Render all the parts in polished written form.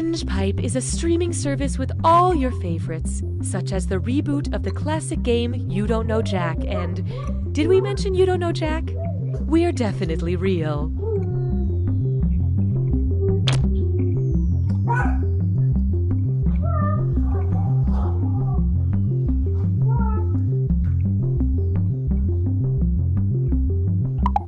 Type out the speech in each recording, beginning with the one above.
Binge Pipe is a streaming service with all your favorites, such as the reboot of the classic game You Don't Know Jack and... Did we mention You Don't Know Jack? We're definitely real.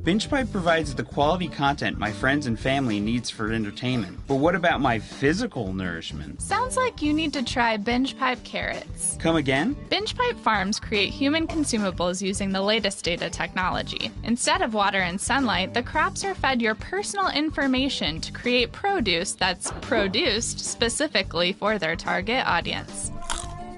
BingePipe provides the quality content my friends and family needs for entertainment. But what about my physical nourishment? Sounds like you need to try BingePipe carrots. Come again? BingePipe farms create human consumables using the latest data technology. Instead of water and sunlight, the crops are fed your personal information to create produce that's produced specifically for their target audience.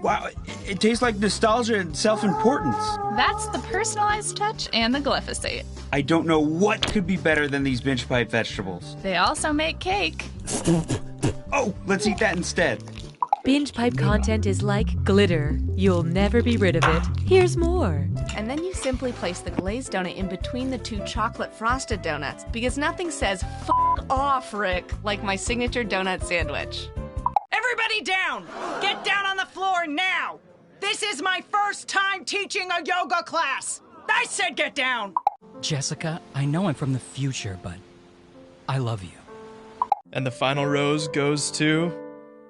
Wow, it tastes like nostalgia and self-importance. That's the personalized touch and the glyphosate. I don't know what could be better than these BingePipe vegetables. They also make cake. Oh, let's eat that instead. Binge Pipe content is like glitter. You'll never be rid of it. Here's more. And then you simply place the glazed donut in between the two chocolate frosted donuts, because nothing says "F off, Rick" like my signature donut sandwich. Everybody down! Get down on the floor now! This is my first time teaching a yoga class! I said get down! Jessica, I know I'm from the future, but I love you. And the final rose goes to...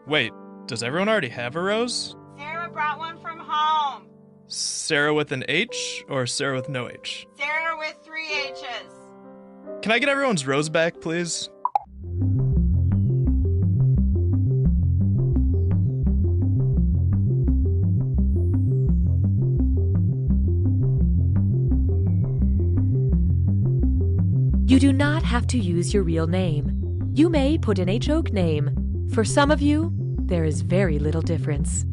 Wait, does everyone already have a rose? Sarah brought one from home. Sarah with an H or Sarah with no H? Sarah with 3 H's. Can I get everyone's rose back, please? You do not have to use your real name. You may put in a joke name. For some of you, there is very little difference.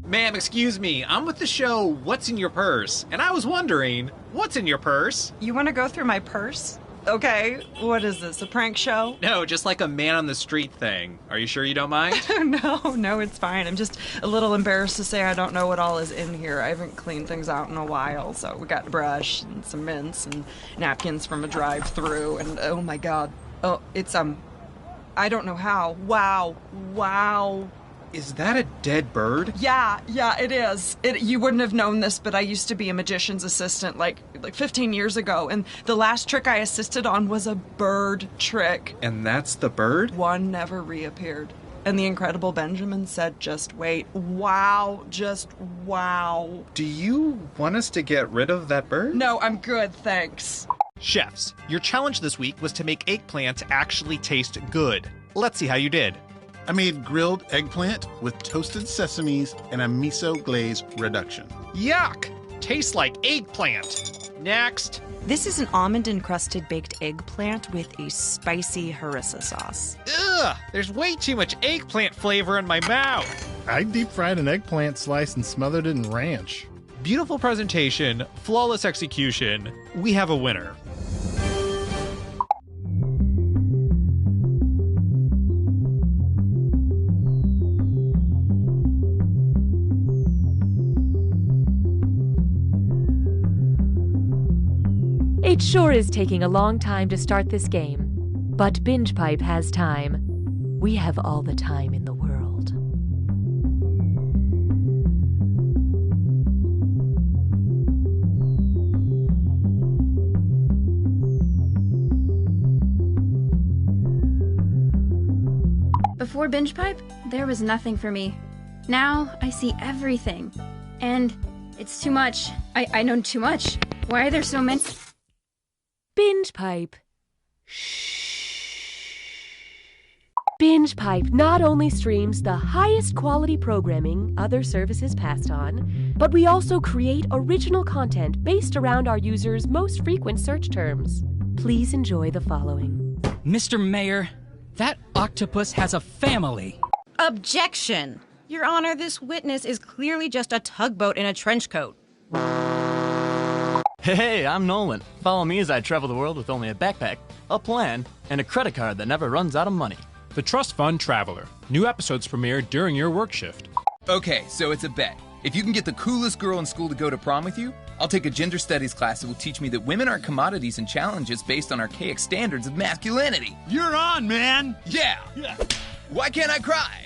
Ma'am, excuse me, I'm with the show What's in Your Purse? And I was wondering, what's in your purse? You want to go through my purse? Okay, what is this, a prank show? No, just like a man on the street thing. Are you sure you don't mind? No, it's fine. I'm just a little embarrassed to say I don't know what all is in here. I haven't cleaned things out in a while, so we got a brush and some mints and napkins from a drive-thru, and oh my god. Oh, it's, I don't know how. Wow. Is that a dead bird? Yeah, it is. You wouldn't have known this, but I used to be a magician's assistant like 15 years ago, and the last trick I assisted on was a bird trick. And that's the bird? One never reappeared. And the incredible Benjamin said, just wait. Wow, just wow. Do you want us to get rid of that bird? No, I'm good, thanks. Chefs, your challenge this week was to make eggplant actually taste good. Let's see how you did. I made grilled eggplant with toasted sesames and a miso glaze reduction. Yuck! Tastes like eggplant. Next. This is an almond-encrusted baked eggplant with a spicy harissa sauce. Ugh! There's way too much eggplant flavor in my mouth. I deep-fried an eggplant slice and smothered it in ranch. Beautiful presentation, flawless execution. We have a winner. It sure is taking a long time to start this game, but Binge Pipe has time. We have all the time in the world. Before Binge Pipe, there was nothing for me. Now I see everything. And it's too much. I know too much. Why are there so many? Binge Pipe. Shh. Binge Pipe not only streams the highest quality programming other services passed on, but we also create original content based around our users' most frequent search terms. Please enjoy the following. Mr. Mayor, that octopus has a family. Objection! Your Honor, this witness is clearly just a tugboat in a trench coat. Hey, I'm Nolan. Follow me as I travel the world with only a backpack, a plan, and a credit card that never runs out of money. The Trust Fund Traveler. New episodes premiere during your work shift. Okay, so it's a bet. If you can get the coolest girl in school to go to prom with you, I'll take a gender studies class that will teach me that women aren't commodities and challenges based on archaic standards of masculinity. You're on, man! Yeah! Why can't I cry?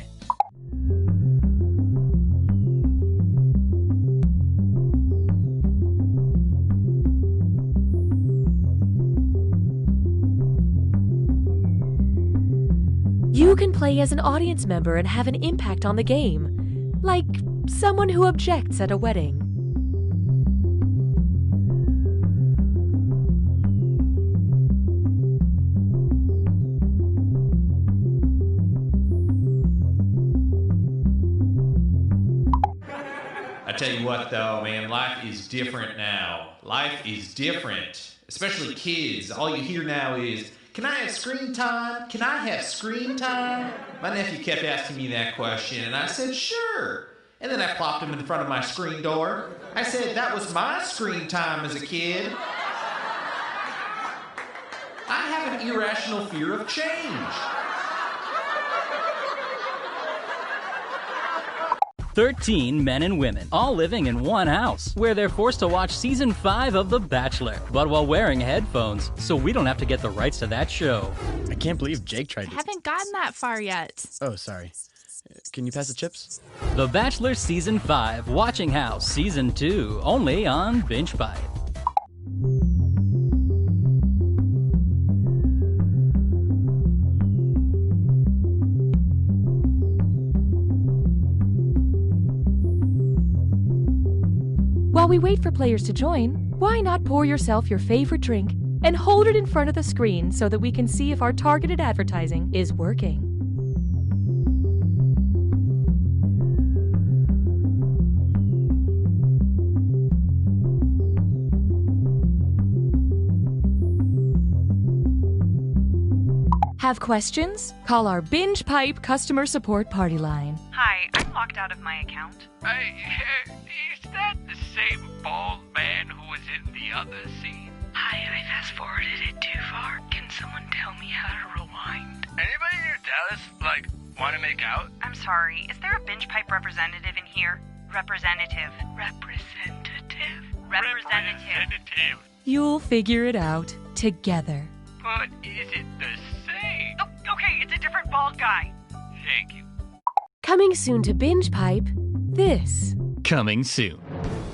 You can play as an audience member and have an impact on the game, like someone who objects at a wedding. I tell you what, though, man, life is different now. Life is different, especially kids. All you hear now is, can I have screen time? Can I have screen time? My nephew kept asking me that question, and I said, sure. And then I plopped him in front of my screen door. I said, that was my screen time as a kid. I have an irrational fear of change. 13 men and women, all living in one house, where they're forced to watch season 5 of The Bachelor, but while wearing headphones, so we don't have to get the rights to that show. I can't believe Jake tried to... Haven't gotten that far yet. Oh, sorry. Can you pass the chips? The Bachelor Season 5, Watching House Season 2, only on Binge Pipe. While we wait for players to join, why not pour yourself your favorite drink and hold it in front of the screen so that we can see if our targeted advertising is working? Have questions? Call our Binge Pipe customer support party line. Hi, I'm locked out of my account. Is that the same bald man who was in the other scene? Hi, I fast-forwarded it too far. Can someone tell me how to rewind? Anybody near Dallas, want to make out? I'm sorry, is there a Binge Pipe representative in here? Representative. Representative. You'll figure it out together. But is it the same? Oh, okay, it's a different bald guy. Thank you. Coming soon to Binge Pipe, this. Coming soon.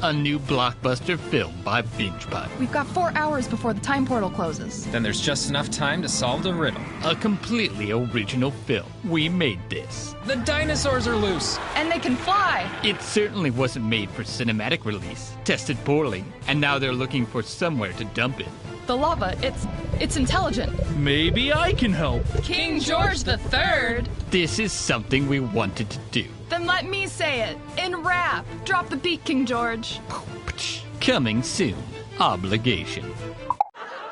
A new blockbuster film by Binge Pipe. We've got 4 hours before the time portal closes. Then there's just enough time to solve the riddle. A completely original film. We made this. The dinosaurs are loose. And they can fly. It certainly wasn't made for cinematic release. Tested poorly. And now they're looking for somewhere to dump it. The lava, it's intelligent. Maybe I can help. King George III. This is something we wanted to do. Then let me say it. In rap. Drop the beat, King George. Coming soon. Obligation.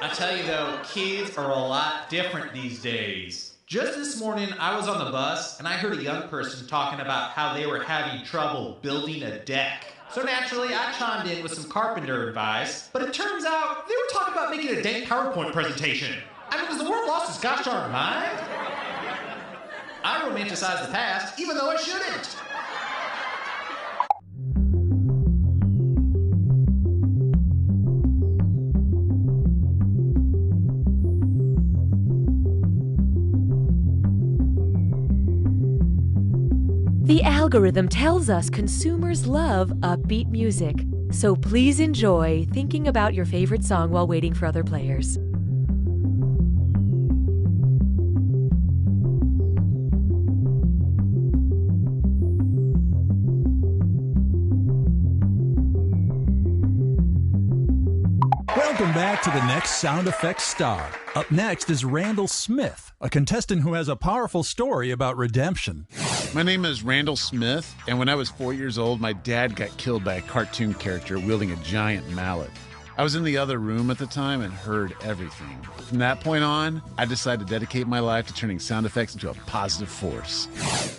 I tell you though, kids are a lot different these days. Just this morning, I was on the bus and I heard a young person talking about how they were having trouble building a deck. So naturally, I chimed in with some carpenter advice, but it turns out they were talking about making a dank PowerPoint presentation. I mean, has the world lost its gosh darn mind? I romanticize the past, even though I shouldn't. The algorithm tells us consumers love upbeat music, so please enjoy thinking about your favorite song while waiting for other players. Welcome back to the next Sound Effects star. Up next is Randall Smith, a contestant who has a powerful story about redemption. My name is Randall Smith, and when I was 4 years old, my dad got killed by a cartoon character wielding a giant mallet. I was in the other room at the time and heard everything. From that point on, I decided to dedicate my life to turning sound effects into a positive force.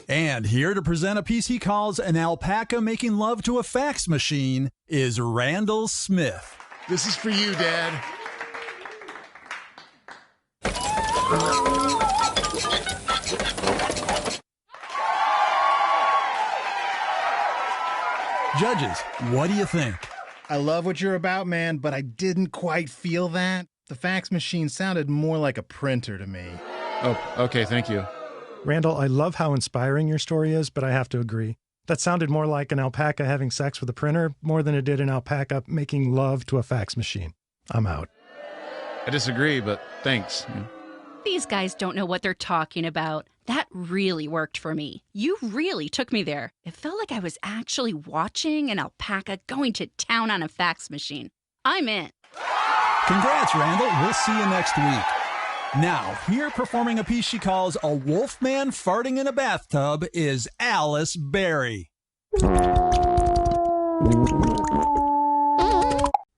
And here to present a piece he calls An Alpaca Making Love to a Fax Machine is Randall Smith. This is for you, Dad. Judges, what do you think? I love what you're about, man, but I didn't quite feel that. The fax machine sounded more like a printer to me. Oh, okay, thank you. Randall, I love how inspiring your story is, but I have to agree. That sounded more like an alpaca having sex with a printer more than it did an alpaca making love to a fax machine. I'm out. I disagree, but thanks. These guys don't know what they're talking about. That really worked for me. You really took me there. It felt like I was actually watching an alpaca going to town on a fax machine. I'm in. Congrats, Randall. We'll see you next week. Now, here performing a piece she calls A Wolfman Farting in a Bathtub is Alice Berry.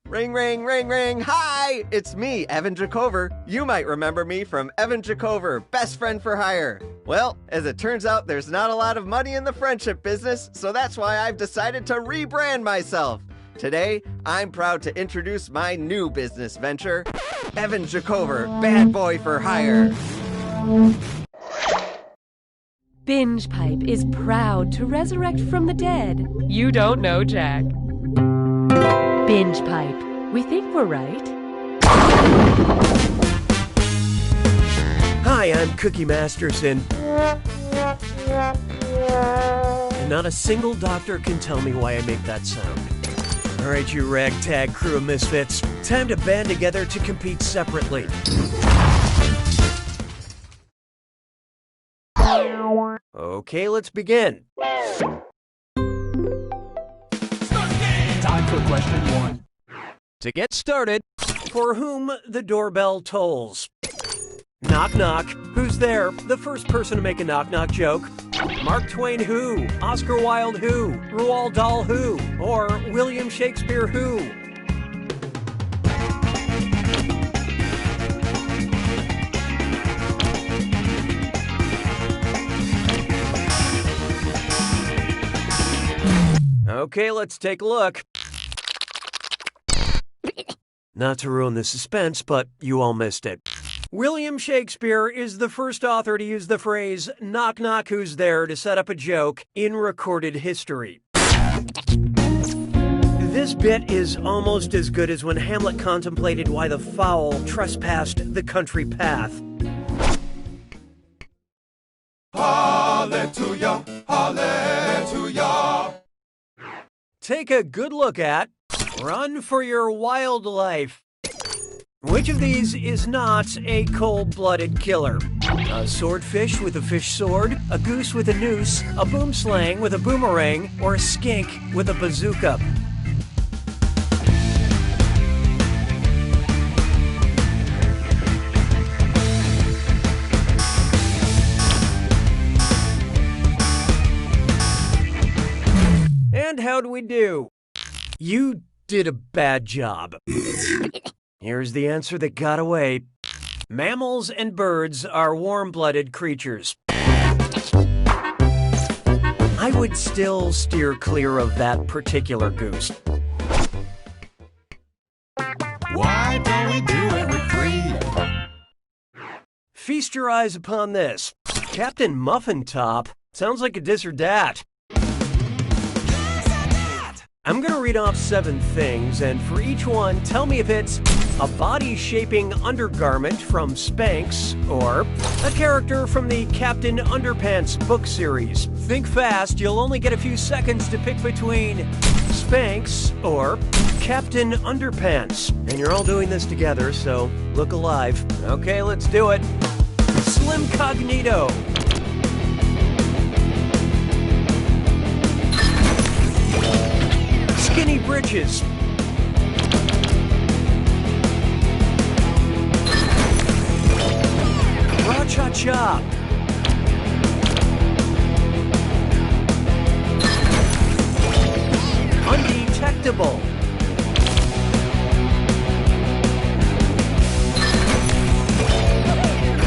Ring, ring, ring, ring. Hi, it's me, Evan Jacover. You might remember me from Evan Jacover, Best Friend for Hire. Well, as it turns out, there's not a lot of money in the friendship business, so that's why I've decided to rebrand myself. Today, I'm proud to introduce my new business venture, Evan Jacover, Bad Boy for Hire. Binge Pipe is proud to resurrect from the dead. You don't know Jack. Binge Pipe. We think we're right. Hi, I'm Cookie Masterson. And not a single doctor can tell me why I make that sound. All right, you ragtag crew of misfits. Time to band together to compete separately. Okay, let's begin. Time for question 1. To get started, for whom the doorbell tolls? Knock, knock. Who's there? The first person to make a knock-knock joke. Mark Twain who? Oscar Wilde who? Roald Dahl who? Or William Shakespeare who? Okay, let's take a look. Not to ruin the suspense, but you all missed it. William Shakespeare is the first author to use the phrase, knock knock who's there, to set up a joke in recorded history. This bit is almost as good as when Hamlet contemplated why the fowl trespassed the country path. Hallelujah, hallelujah. Take a good look at Run for Your Wildlife. Which of these is not a cold-blooded killer? A swordfish with a fish sword, a goose with a noose, a boomslang with a boomerang, or a skink with a bazooka? And how'd we do? You did a bad job. Here's the answer that got away. Mammals and birds are warm-blooded creatures. I would still steer clear of that particular goose. Why don't we do it with free? Feast your eyes upon this. Captain Muffin Top sounds like a dis or dat. I'm going to read off 7 things, and for each one, tell me if it's a body-shaping undergarment from Spanx or a character from the Captain Underpants book series. Think fast, you'll only get a few seconds to pick between Spanx or Captain Underpants. And you're all doing this together, so look alive. Okay, let's do it. Slim Cognito. Skinny britches. Ra-cha-cha. Undetectable.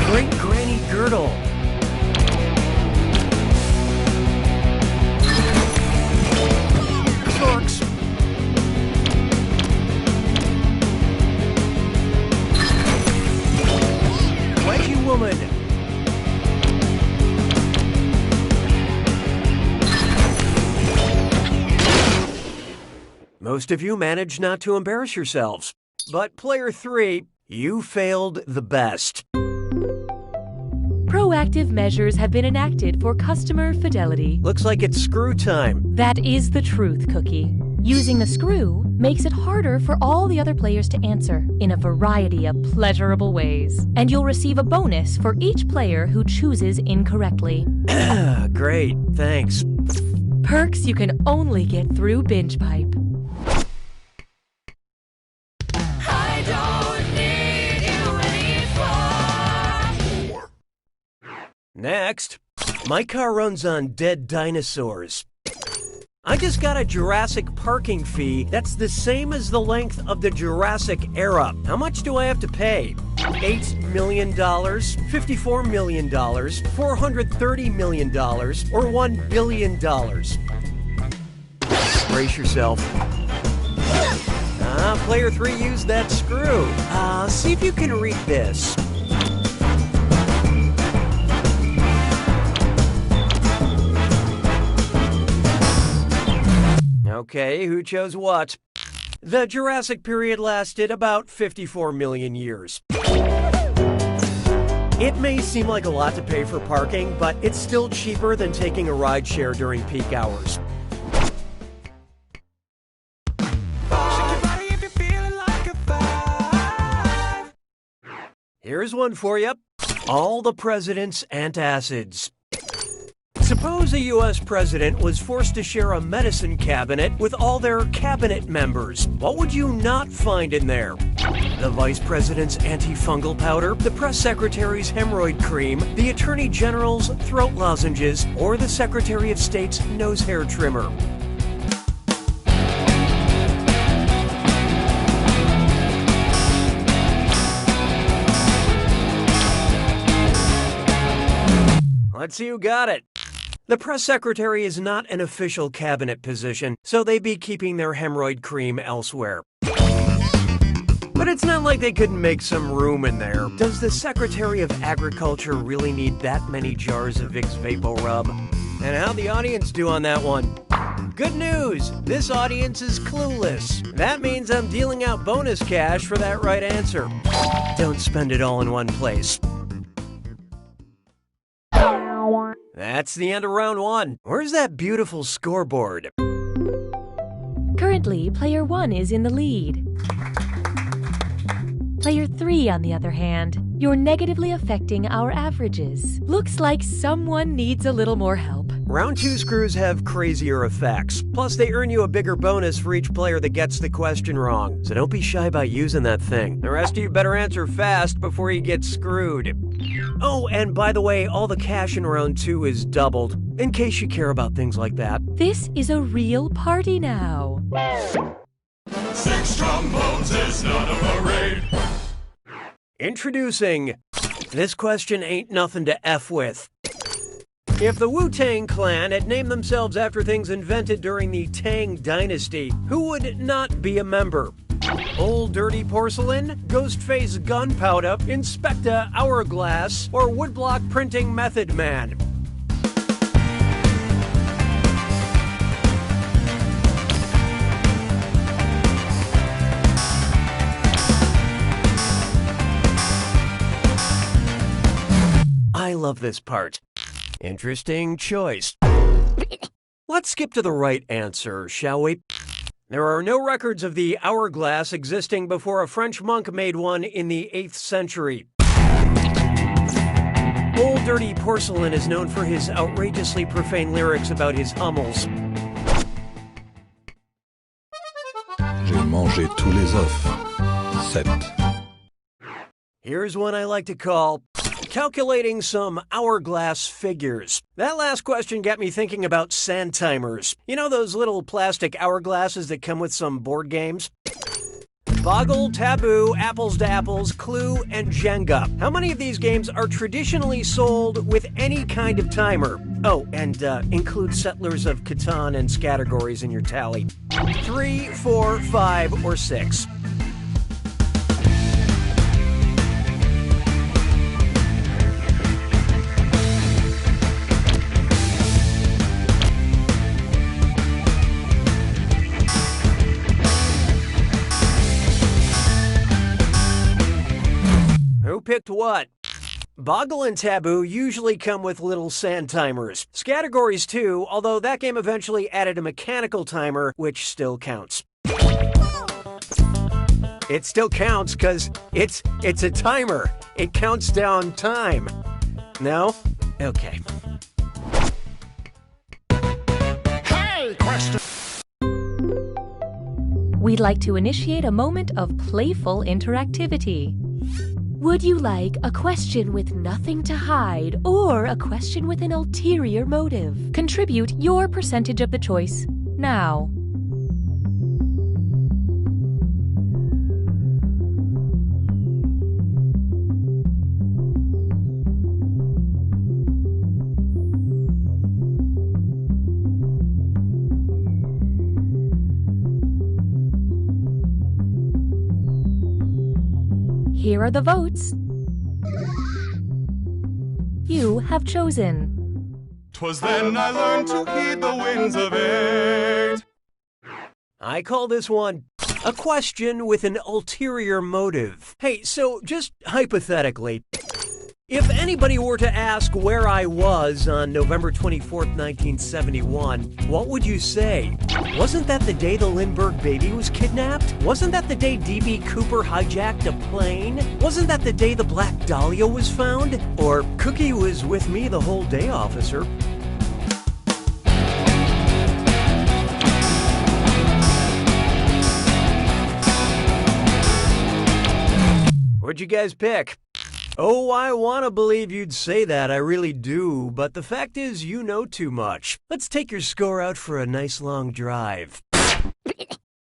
Great Granny Girdle. Forks. Wedgie Woman. Most of you managed not to embarrass yourselves. But player 3, you failed the best. Proactive measures have been enacted for customer fidelity. Looks like it's screw time. That is the truth, Cookie. Using the screw makes it harder for all the other players to answer in a variety of pleasurable ways. And you'll receive a bonus for each player who chooses incorrectly. Great, thanks. Perks you can only get through Binge Pipe. I don't need you anymore. Next, my car runs on dead dinosaurs. I just got a Jurassic parking fee that's the same as the length of the Jurassic era. How much do I have to pay? $8 million, $54 million, $430 million, or $1 billion? Brace yourself. Player 3 used that screw. See if you can read this. Okay, who chose what? The Jurassic period lasted about 54 million years. It may seem like a lot to pay for parking, but it's still cheaper than taking a rideshare during peak hours. Here's one for you. All the president's antacids. Suppose a U.S. president was forced to share a medicine cabinet with all their cabinet members. What would you not find in there? The vice president's antifungal powder, the press secretary's hemorrhoid cream, the attorney general's throat lozenges, or the secretary of state's nose hair trimmer. Let's see who got it. The press secretary is not an official cabinet position, so they'd be keeping their hemorrhoid cream elsewhere. But it's not like they couldn't make some room in there. Does the Secretary of Agriculture really need that many jars of Vicks VapoRub? And how'd the audience do on that one? Good news! This audience is clueless. That means I'm dealing out bonus cash for that right answer. Don't spend it all in one place. That's the end of round 1. Where's that beautiful scoreboard? Currently, player 1 is in the lead. Player 3, on the other hand, you're negatively affecting our averages. Looks like someone needs a little more help. Round 2 screws have crazier effects. Plus, they earn you a bigger bonus for each player that gets the question wrong. So don't be shy about using that thing. The rest of you better answer fast before you get screwed. Oh, and by the way, all the cash in round 2 is doubled, in case you care about things like that. This is a real party now. 6 trombones is not a parade. Introducing, this question ain't nothing to F with. If the Wu-Tang Clan had named themselves after things invented during the Tang Dynasty, who would not be a member? Old Dirty Porcelain, Ghostface Gunpowder, Inspector Hourglass, or Woodblock Printing Method Man? I love this part. Interesting choice. Let's skip to the right answer, shall we? There are no records of the hourglass existing before a French monk made one in the 8th century. Old Dirty Porcelain is known for his outrageously profane lyrics about his hummels. J'ai mangé tous les œufs. 7. Here's one I like to call calculating some hourglass figures. That last question got me thinking about sand timers. You know those little plastic hourglasses that come with some board games? Boggle, Taboo, Apples to Apples, Clue, and Jenga. How many of these games are traditionally sold with any kind of timer? Oh, and include Settlers of Catan and Scattergories in your tally. 3, 4, 5, or 6. picked what? Boggle and Taboo usually come with little sand timers. Scattergories too, although that game eventually added a mechanical timer, which still counts. It still counts because it's a timer. It counts down time. No? Okay. Hey, question. We'd like to initiate a moment of playful interactivity. Would you like a question with nothing to hide or a question with an ulterior motive? Contribute your percentage of the choice now. Here are the votes. You have chosen. 'Twas then I learned to heed the winds of eight. I call this one a question with an ulterior motive. Hey, so just hypothetically, if anybody were to ask where I was on November 24th, 1971, what would you say? Wasn't that the day the Lindbergh baby was kidnapped? Wasn't that the day D.B. Cooper hijacked a plane? Wasn't that the day the Black Dahlia was found? Or Cookie was with me the whole day, officer. What'd you guys pick? Oh, I want to believe you'd say that, I really do, but the fact is you know too much. Let's take your score out for a nice long drive.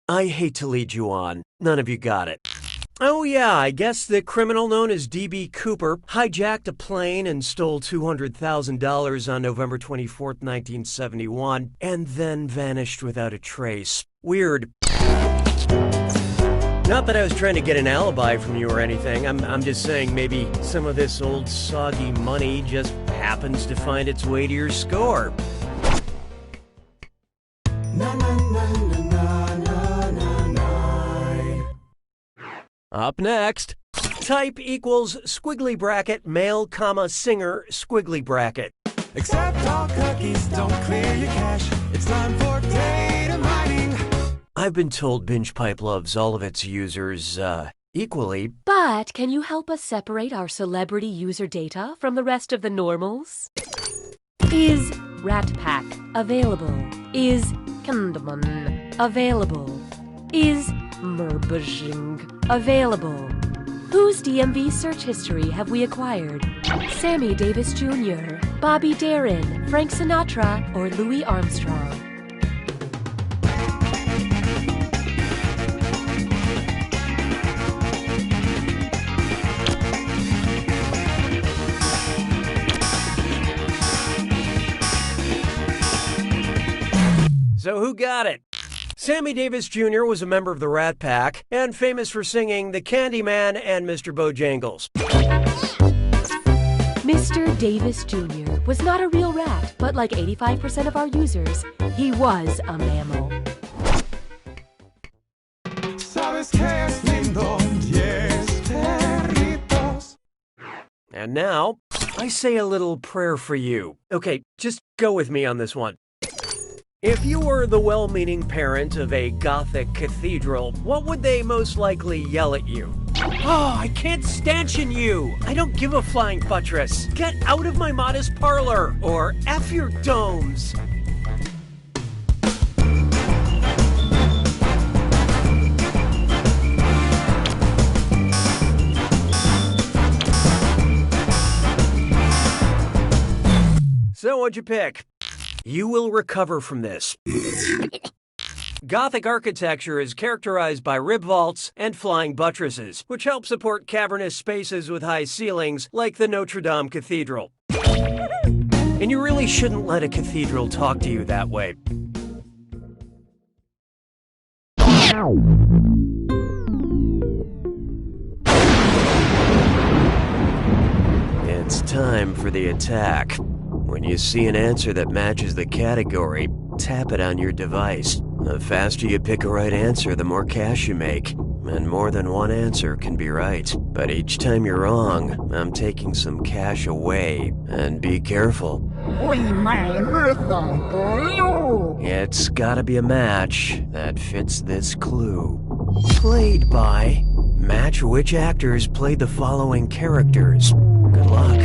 I hate to lead you on. None of you got it. Oh yeah, I guess the criminal known as D.B. Cooper hijacked a plane and stole $200,000 on November 24th, 1971, and then vanished without a trace. Weird. Not that I was trying to get an alibi from you or anything. I'm just saying maybe some of this old soggy money just happens to find its way to your score. Up next, type equals squiggly bracket male comma singer squiggly bracket. Accept all cookies, don't clear your cache. It's time for data mining. I've been told BingePipe loves all of its users, equally. But can you help us separate our celebrity user data from the rest of the normals? Is Rat Pack available? Is Kandaman available? Is Merbajing available? Whose DMV search history have we acquired? Sammy Davis Jr., Bobby Darin, Frank Sinatra, or Louis Armstrong? So who got it? Sammy Davis Jr. was a member of the Rat Pack and famous for singing The Candyman and Mr. Bojangles. Mr. Davis Jr. was not a real rat, but like 85% of our users, he was a mammal. And now, I say a little prayer for you. Okay, just go with me on this one. If you were the well-meaning parent of a Gothic cathedral, what would they most likely yell at you? Oh, I can't stanchion you! I don't give a flying buttress! Get out of my modest parlor! Or F your domes! So what'd you pick? You will recover from this. Gothic architecture is characterized by rib vaults and flying buttresses, which help support cavernous spaces with high ceilings, like the Notre Dame Cathedral. And you really shouldn't let a cathedral talk to you that way. It's time for the attack. When you see an answer that matches the category, tap it on your device. The faster you pick a right answer, the more cash you make. and more than one answer can be right. But each time you're wrong, I'm taking some cash away. And be careful. It's gotta be a match that fits this clue. Played by... Match which actors played the following characters. Good luck.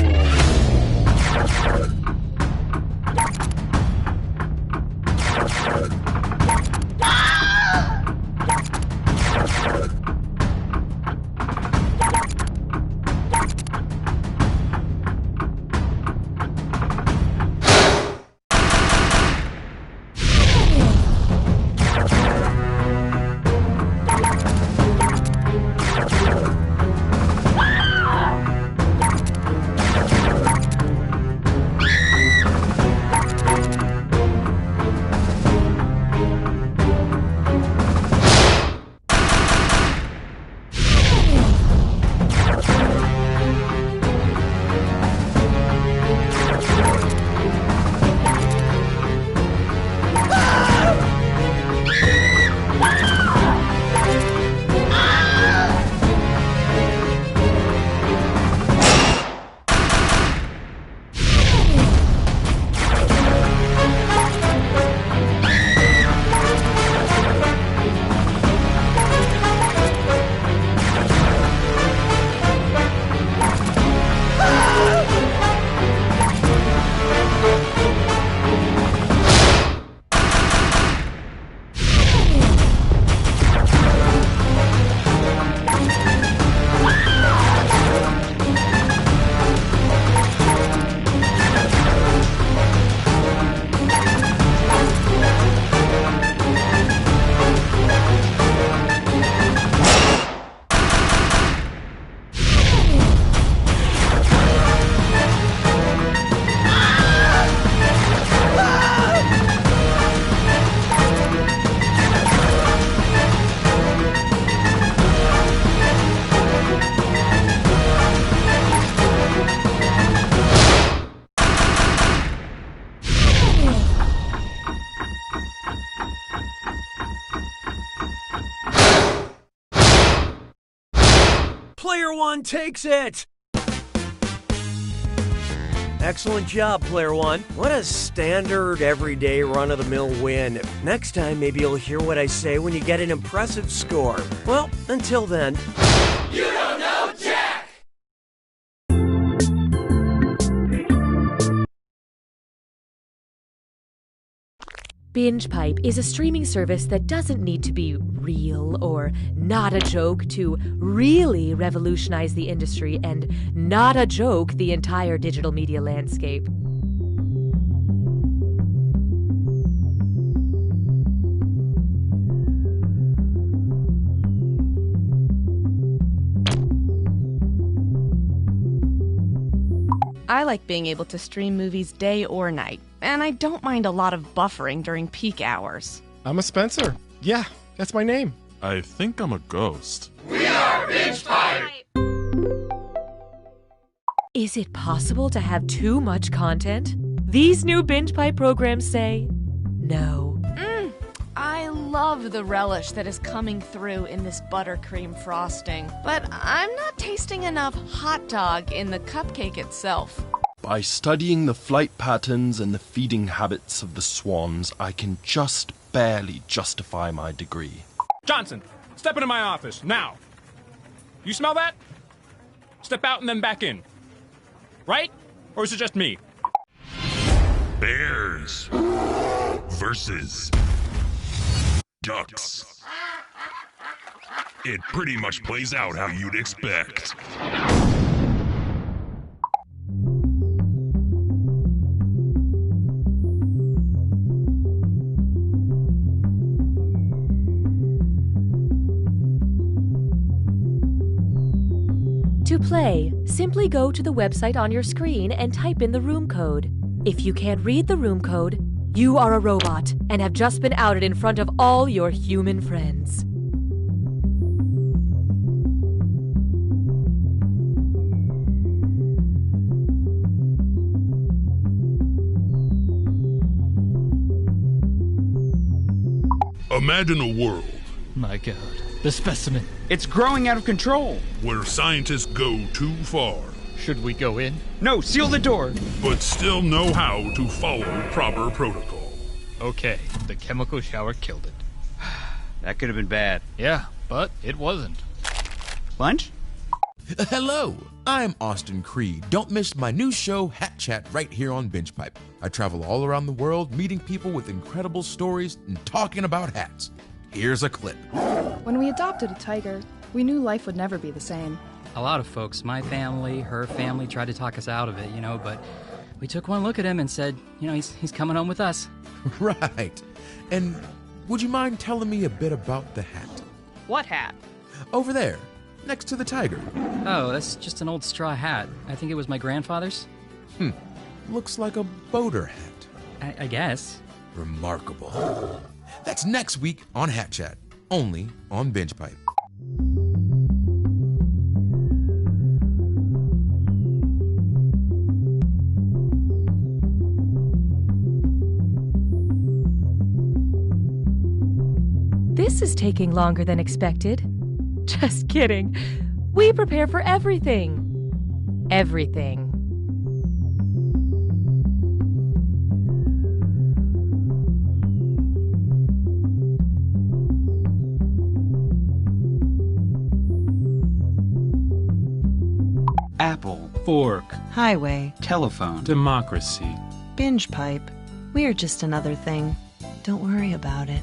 Player one takes it! Excellent job, Player One. What a standard, everyday, run-of-the-mill win. Next time, maybe you'll hear what I say when you get an impressive score. Well, until then... You don't know Jack! Binge Pipe is a streaming service that doesn't need to be real or not a joke to really revolutionize the industry and not a joke the entire digital media landscape. I like being able to stream movies day or night, and I don't mind a lot of buffering during peak hours. I'm a Spencer. Yeah, that's my name. I think I'm a ghost. We are Binge Pipe! Is it possible to have too much content? These new Binge Pipe programs say no. I love the relish that is coming through in this buttercream frosting, but I'm not tasting enough hot dog in the cupcake itself. By studying the flight patterns and the feeding habits of the swans, I can just barely justify my degree. Johnson, step into my office, now. You smell that? Step out and then back in. Right? Or is it just me? Bears versus ducks. It pretty much plays out how you'd expect. To play, simply go to the website on your screen and type in the room code. If you can't read the room code, you are a robot and have just been outed in front of all your human friends. Imagine a world. My God, the specimen. It's growing out of control. Where scientists go too far. Should we go in? No, seal the door. But still know how to follow proper protocol. Okay, the chemical shower killed it. That could have been bad. Yeah, but it wasn't. Lunch? Hello, I'm Austin Creed. Don't miss my new show, Hat Chat, right here on Binge Pipe. I travel all around the world, meeting people with incredible stories and talking about hats. Here's a clip. When we adopted a tiger, we knew life would never be the same. A lot of folks, my family, her family, tried to talk us out of it, but we took one look at him and said, he's coming home with us. Right. And would you mind telling me a bit about the hat? What hat? Over there, next to the tiger. Oh, that's just an old straw hat. I think it was my grandfather's. Looks like a boater hat. I guess. Remarkable. That's next week on Hat Chat, only on Binge Pipe. This is taking longer than expected. Just kidding. We prepare for everything. Everything. Apple. Fork. Highway. Telephone. Democracy. Binge pipe. We're just another thing. Don't worry about it.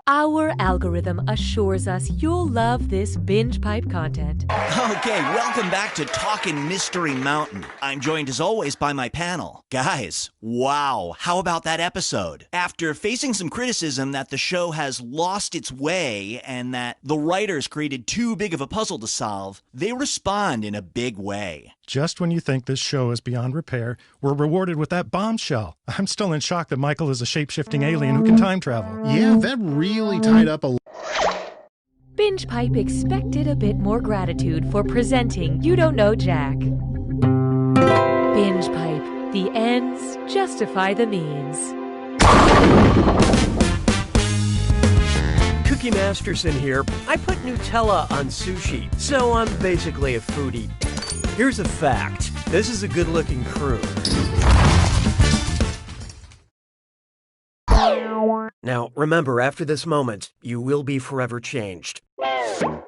Our algorithm assures us you'll love this binge pipe content. Okay, welcome back to Talkin' Mystery Mountain. I'm joined as always by my panel. Guys, wow, how about that episode? After facing some criticism that the show has lost its way and that the writers created too big of a puzzle to solve, they respond in a big way. Just when you think this show is beyond repair, we're rewarded with that bombshell. I'm still in shock that Michael is a shape-shifting alien who can time travel. Yeah, that really tied up a... Binge Pipe expected a bit more gratitude for presenting You Don't Know Jack. Binge Pipe. The ends justify the means. Cookie Masterson here. I put Nutella on sushi, so I'm basically a foodie. Here's a fact. This is a good-looking crew. Now, remember, after this moment, you will be forever changed. Time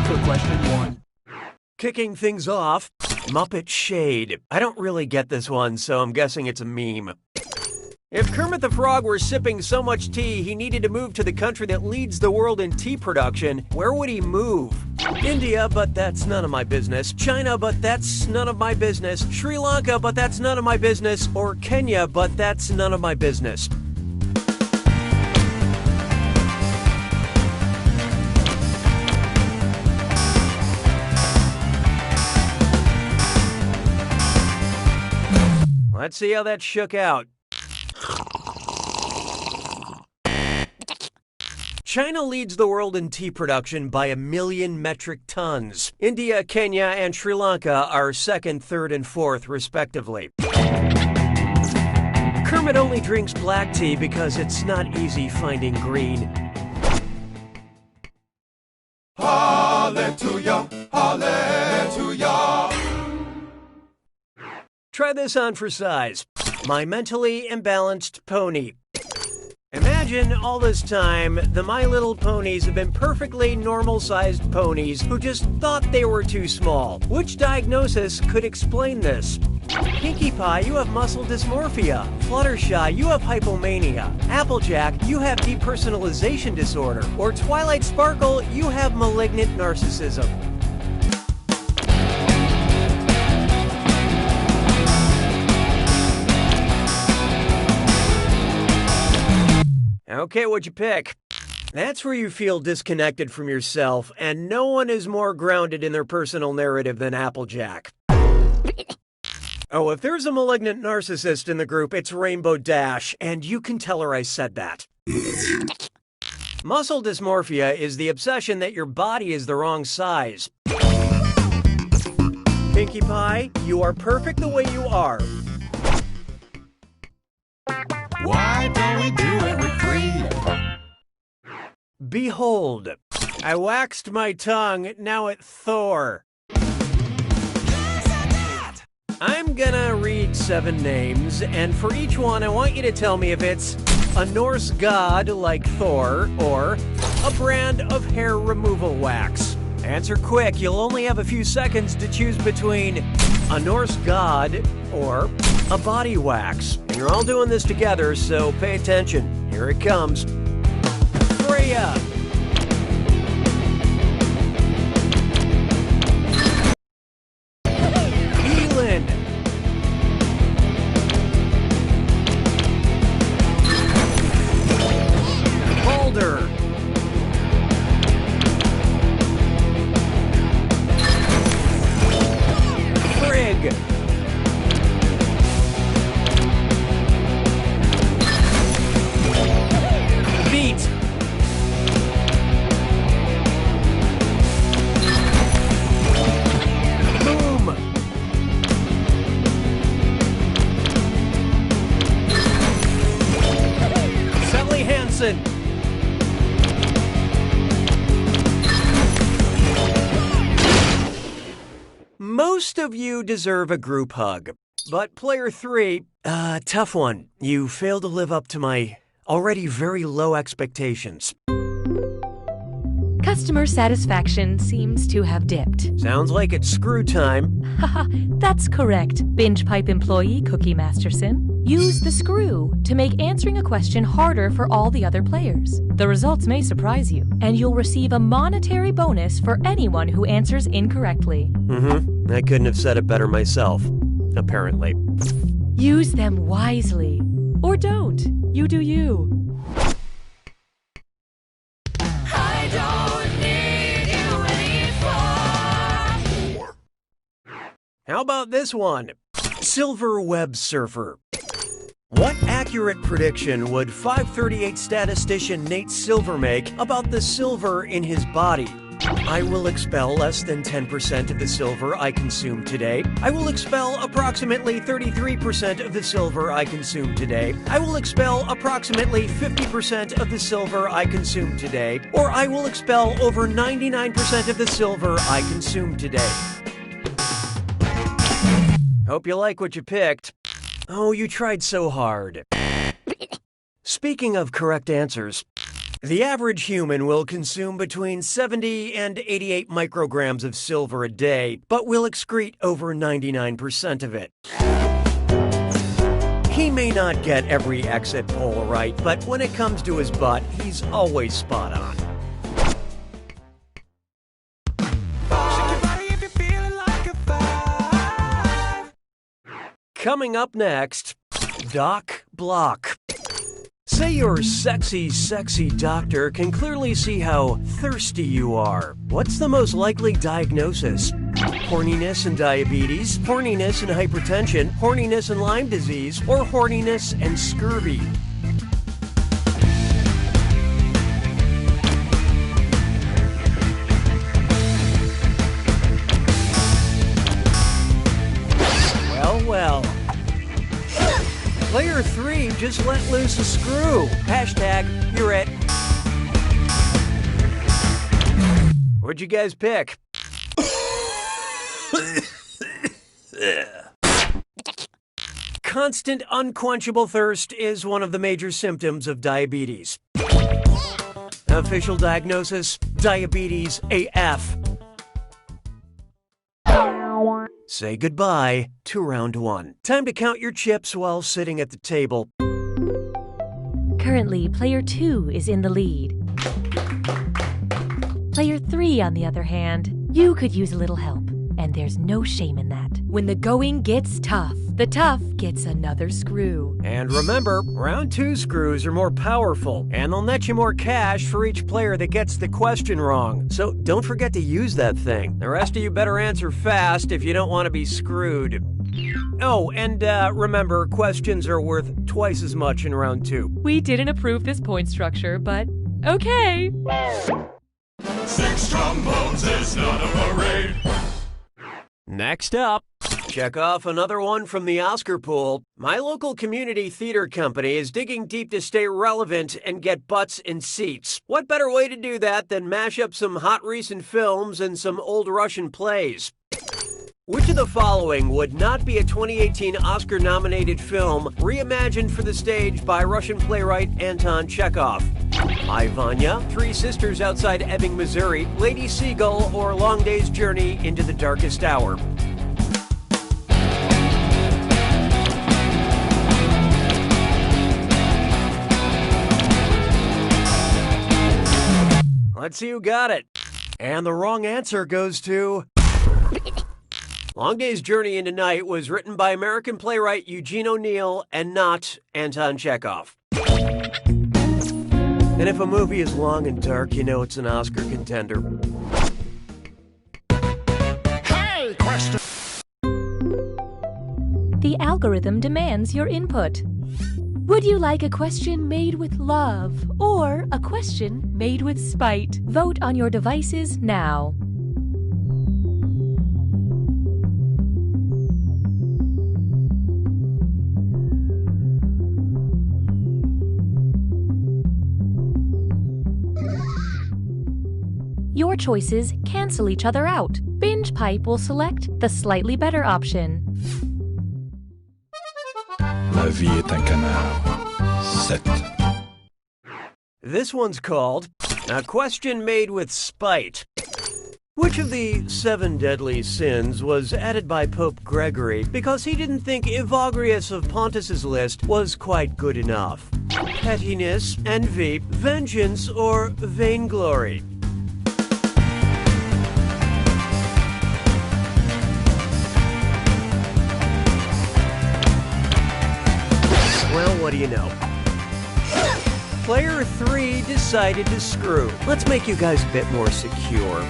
for question 1. Kicking things off, Muppet Shade. I don't really get this one, so I'm guessing it's a meme. If Kermit the Frog were sipping so much tea he needed to move to the country that leads the world in tea production, where would he move? India, but that's none of my business. China, but that's none of my business. Sri Lanka, but that's none of my business. Or Kenya, but that's none of my business. Let's see how that shook out. China leads the world in tea production by 1 million metric tons. India, Kenya, and Sri Lanka are second, third, and fourth, respectively. Kermit only drinks black tea because it's not easy finding green. Hallelujah, hallelujah. Try this on for size. My mentally imbalanced pony. Imagine all this time, the My Little Ponies have been perfectly normal-sized ponies who just thought they were too small. Which diagnosis could explain this? Pinkie Pie, you have muscle dysmorphia. Fluttershy, you have hypomania. Applejack, you have depersonalization disorder. Or Twilight Sparkle, you have malignant narcissism. Okay, what'd you pick? That's where you feel disconnected from yourself, and no one is more grounded in their personal narrative than Applejack. Oh, if there's a malignant narcissist in the group, it's Rainbow Dash, and you can tell her I said that. Muscle dysmorphia is the obsession that your body is the wrong size. Pinkie Pie, you are perfect the way you are. Why don't we do it with Creed? Behold, I waxed my tongue, now it Thor. I'm gonna read 7 names, and for each one, I want you to tell me if it's a Norse god like Thor or a brand of hair removal wax. Answer quick, you'll only have a few seconds to choose between a Norse god or a body wax. And you're all doing this together, so pay attention. Here it comes. Freya. Elin. Balder. Frigg. Beat. Boom. Sally Hansen. Most of you deserve a group hug, but player 3, tough one. You failed to live up to my already very low expectations. Customer satisfaction seems to have dipped. Sounds like it's screw time. Haha, that's correct, Binge Pipe employee Cookie Masterson. Use the screw to make answering a question harder for all the other players. The results may surprise you, and you'll receive a monetary bonus for anyone who answers incorrectly. I couldn't have said it better myself, apparently. Use them wisely. Or don't. You do you. I don't need you anymore. How about this one? Silver Web Surfer. What accurate prediction would 538 statistician Nate Silver make about the silver in his body? I will expel less than 10% of the silver I consume today. I will expel approximately 33% of the silver I consume today. I will expel approximately 50% of the silver I consume today. Or I will expel over 99% of the silver I consume today. Hope you like what you picked. Oh, you tried so hard. Speaking of correct answers, the average human will consume between 70 and 88 micrograms of silver a day, but will excrete over 99% of it. He may not get every exit poll right, but when it comes to his butt, he's always spot on. Coming up next, Doc Block. Say your sexy, sexy doctor can clearly see how thirsty you are. What's the most likely diagnosis? Horniness and diabetes, horniness and hypertension, horniness and Lyme disease, or horniness and scurvy? Well. Player 3 just let loose a screw. Hashtag, you're it. What'd you guys pick? Constant unquenchable thirst is one of the major symptoms of diabetes. Official diagnosis, diabetes AF. Say goodbye to round 1. Time to count your chips while sitting at the table. Currently, player 2 is in the lead. Player 3, on the other hand, you could use a little help, and there's no shame in that. When the going gets tough, the tough gets another screw. And remember, round 2 screws are more powerful, and they'll net you more cash for each player that gets the question wrong. So don't forget to use that thing. The rest of you better answer fast if you don't want to be screwed. Oh, and remember, questions are worth twice as much in round 2. We didn't approve this point structure, but okay. 6 trombones is not a parade. Next up, Check off another one from the Oscar pool. My local community theater company is digging deep to stay relevant and get butts in seats. What better way to do that than mash up some hot recent films and some old Russian plays? Which of the following would not be a 2018 Oscar-nominated film reimagined for the stage by Russian playwright Anton Chekhov? I, Vanya, Three Sisters Outside Ebbing, Missouri, Lady Seagull, or Long Day's Journey into the Darkest Hour? Let's see who got it. And the wrong answer goes to... Long Day's Journey into Night was written by American playwright Eugene O'Neill and not Anton Chekhov. And if a movie is long and dark, you know it's an Oscar contender. Hey, question! The algorithm demands your input. Would you like a question made with love or a question made with spite? Vote on your devices now. Your choices cancel each other out. Binge Pipe will select the slightly better option. La vie est un canard. 7. This one's called A Question Made with Spite. Which of the 7 deadly sins was added by Pope Gregory because he didn't think Evagrius of Pontus's list was quite good enough? Pettiness, envy, vengeance, or vainglory? Well, what do you know? Player 3 decided to screw. Let's make you guys a bit more secure.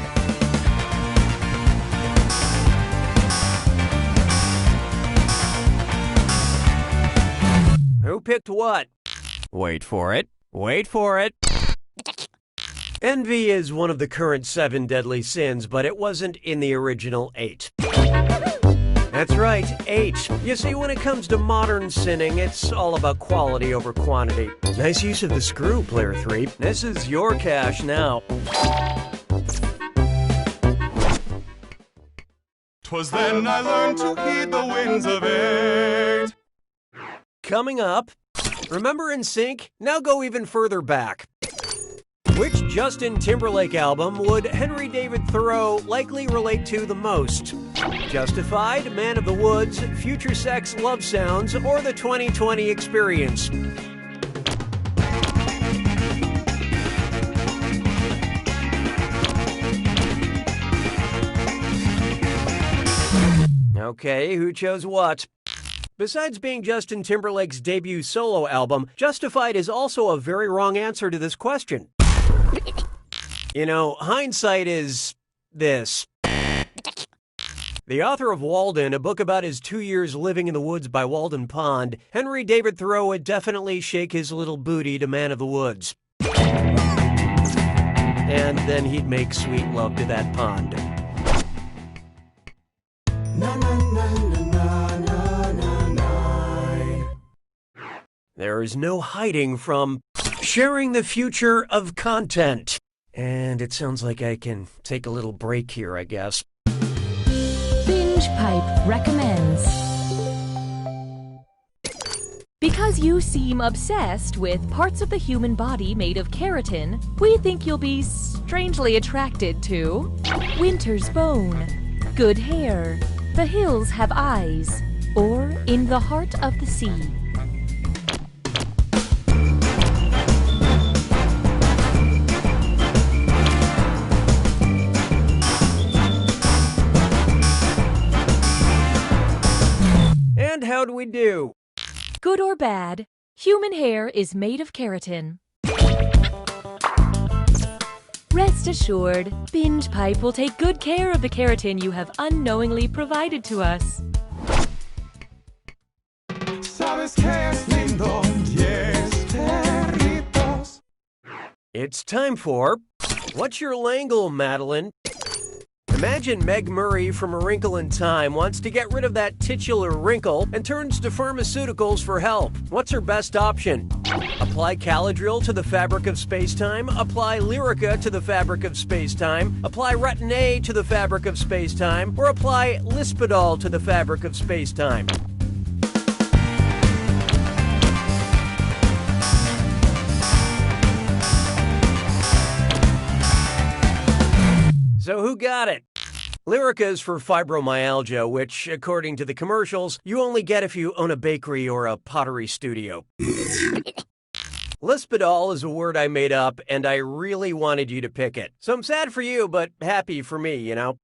Who picked what? Wait for it. Wait for it. Envy is one of the current 7 deadly sins, but it wasn't in the original 8. That's right, 8. You see, when it comes to modern sinning, it's all about quality over quantity. Nice use of the screw, Player 3. This is your cash now. 'Twas then I learned to heed the winds of 8. Coming up, remember NSYNC? Now go even further back. Which Justin Timberlake album would Henry David Thoreau likely relate to the most? Justified, Man of the Woods, Future Sex Love Sounds, or the 2020 Experience? Okay, who chose what? Besides being Justin Timberlake's debut solo album, Justified is also a very wrong answer to this question. You know, hindsight is this. The author of Walden, a book about his 2 years living in the woods by Walden Pond, Henry David Thoreau would definitely shake his little booty to Man of the Woods. And then he'd make sweet love to that pond. Na, na, na, na, na, na, na. There is no hiding from sharing the future of content. And it sounds like I can take a little break here, I guess. Binge Pipe recommends. Because you seem obsessed with parts of the human body made of keratin, we think you'll be strangely attracted to Winter's Bone, Good Hair, The Hills Have Eyes, or In the Heart of the Sea. And how do we do? Good or bad, human hair is made of keratin. Rest assured, Binge Pipe will take good care of the keratin you have unknowingly provided to us. It's time for What's Your Langle, Madeline? The Imagine Meg Murray from A Wrinkle in Time wants to get rid of that titular wrinkle and turns to pharmaceuticals for help. What's her best option? Apply Caladryl to the fabric of space-time, apply Lyrica to the fabric of space-time, apply Retin-A to the fabric of space-time, or apply Lispidol to the fabric of space-time. So who got it? Lyrica is for fibromyalgia, which, according to the commercials, you only get if you own a bakery or a pottery studio. Lispidol is a word I made up, and I really wanted you to pick it. So I'm sad for you, but happy for me, you know?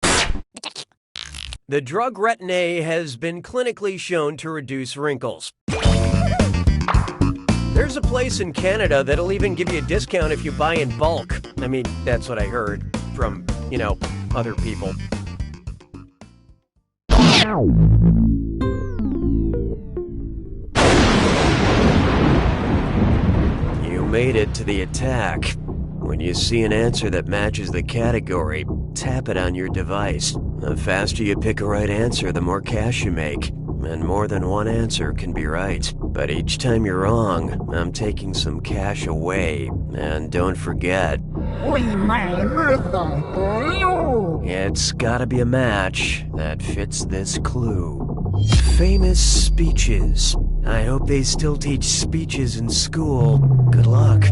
The drug Retin-A has been clinically shown to reduce wrinkles. There's a place in Canada that'll even give you a discount if you buy in bulk. I mean, that's what I heard from, other people. You made it to the attack. When you see an answer that matches the category, tap it on your device. The faster you pick a right answer, the more cash you make. And more than one answer can be right. But each time you're wrong, I'm taking some cash away. And don't forget, it's gotta be a match that fits this clue. Famous speeches. I hope they still teach speeches in school. Good luck.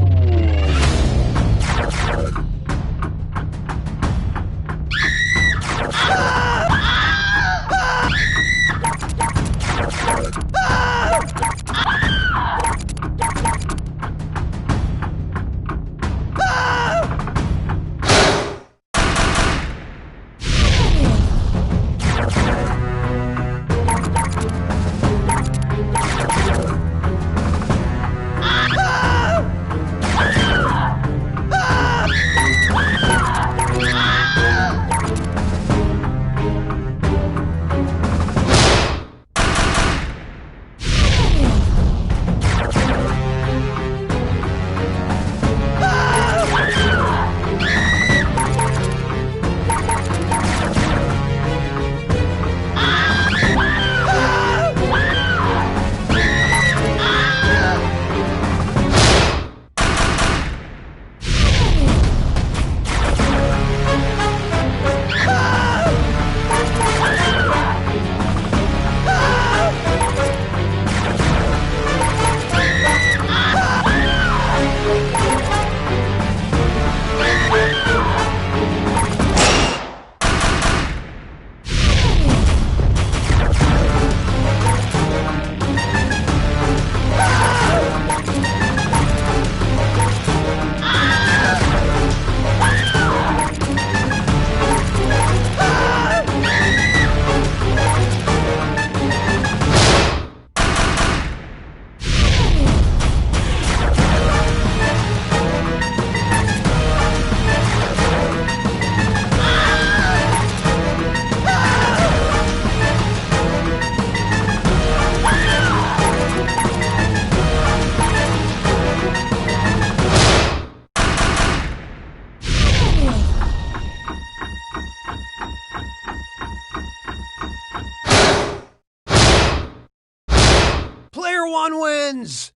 Player One wins!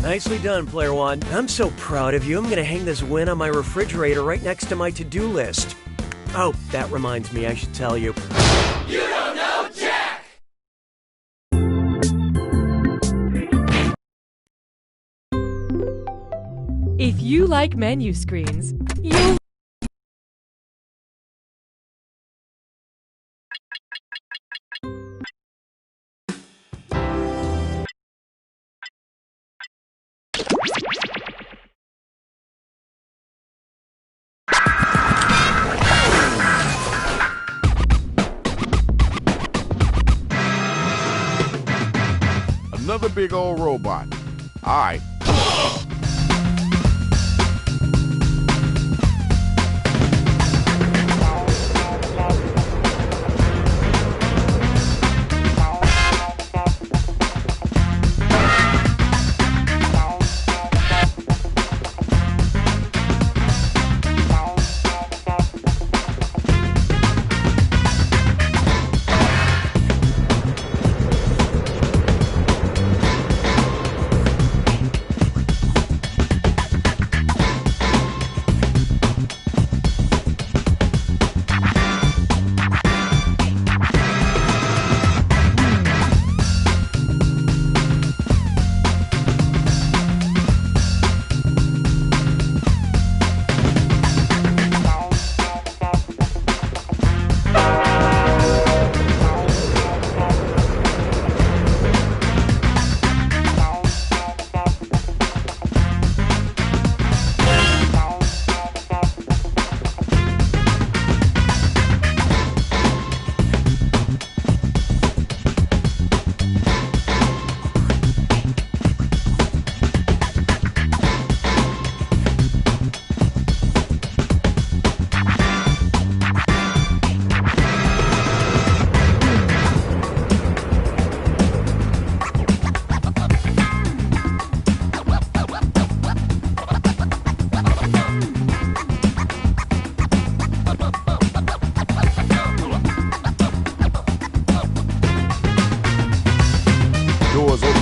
Nicely done, Player One. I'm so proud of you. I'm gonna hang this win on my refrigerator right next to my to-do list. Oh, that reminds me, I should tell you. You don't know Jack! If you like menu screens, you'll Another big old robot. All right.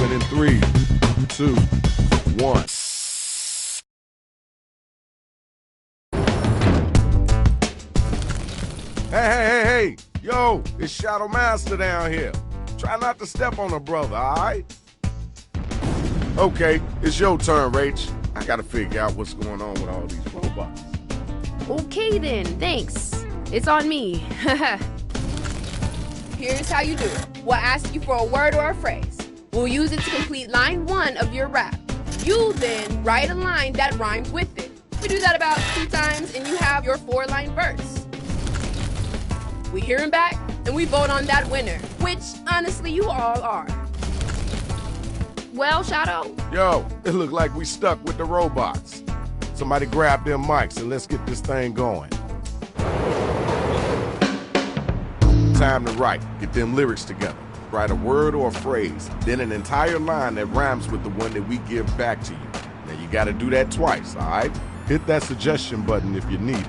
Coming in 3, 2, 1. Hey. Yo, it's Shadow Master down here. Try not to step on a brother, all right? Okay, it's your turn, Rach. I gotta figure out what's going on with all these robots. Okay then, thanks. It's on me. Here's how you do it. We'll ask you for a word or a phrase. We'll use it to complete line 1 of your rap. You then write a line that rhymes with it. We do that about 2 times and you have your 4-line verse. We hear him back and we vote on that winner, which honestly you all are. Well, Shadow? Yo, it look like we stuck with the robots. Somebody grab them mics and let's get this thing going. Time to write. Get them lyrics together. Write a word or a phrase, then an entire line that rhymes with the one that we give back to you. Now you gotta do that twice, all right? Hit that suggestion button if you need it.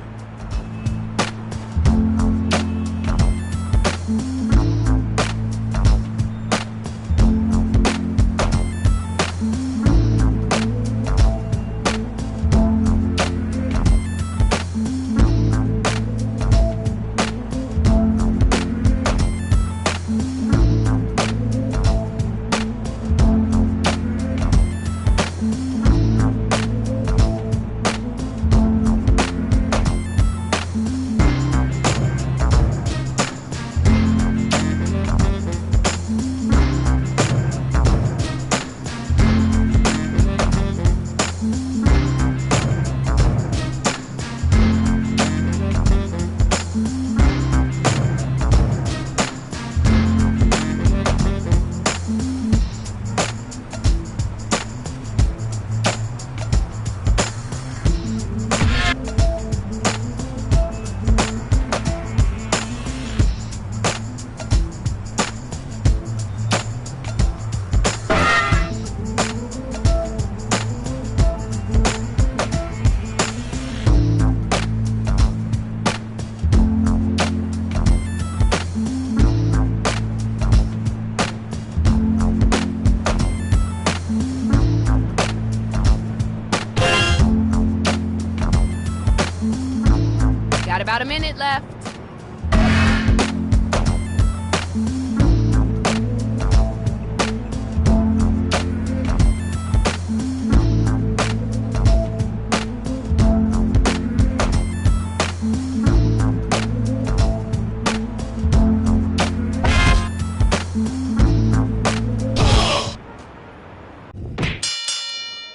About a minute left.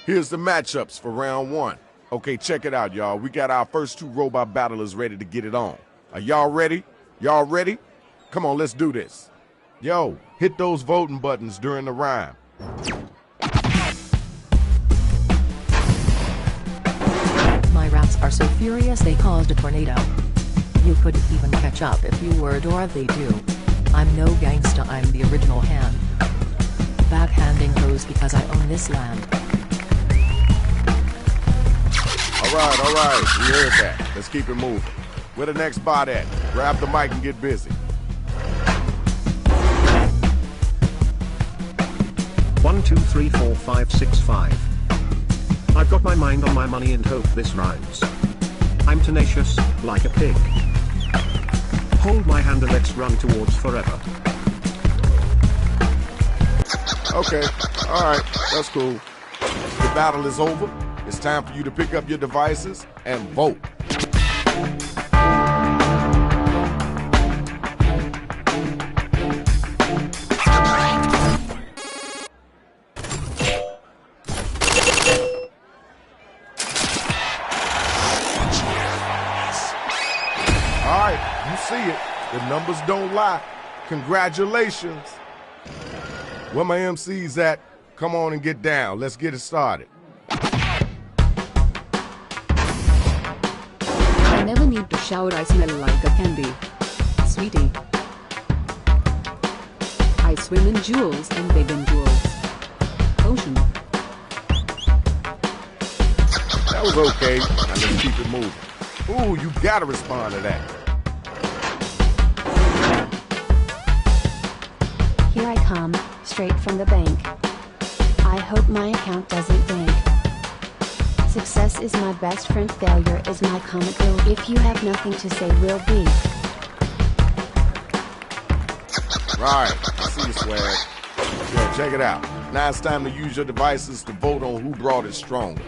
Here's the matchups for round 1. Okay, check it out, y'all. We got our first 2 robot battlers ready to get it on. Are y'all ready? Y'all ready? Come on, let's do this. Yo, hit those voting buttons during the rhyme. My rats are so furious they caused a tornado. You couldn't even catch up if you were Dorothy too. I'm no gangsta, I'm the original hand. Backhanding hoes because I own this land. All right, we heard that. Let's keep it moving. Where the next bot at? Grab the mic and get busy. 1, 2, 3, 4, 5, 6, 5. I've got my mind on my money and hope this rhymes. I'm tenacious, like a pig. Hold my hand and let's run towards forever. Okay, all right, that's cool. The battle is over. It's time for you to pick up your devices and vote. All right, you see it. The numbers don't lie. Congratulations. Where my MC's at, come on and get down. Let's get it started. I never need to shower, I smell like a candy. Sweetie. I swim in jewels and bathe in jewels. Ocean. That was okay. Now let's keep it moving. Ooh, you gotta respond to that. Here I come, straight from the bank. I hope my account doesn't break. Success is my best friend, failure is my comic relief. If you have nothing to say, we'll be. Right, I see you, Swag. Yeah, check it out. Now it's time to use your devices to vote on who brought it stronger.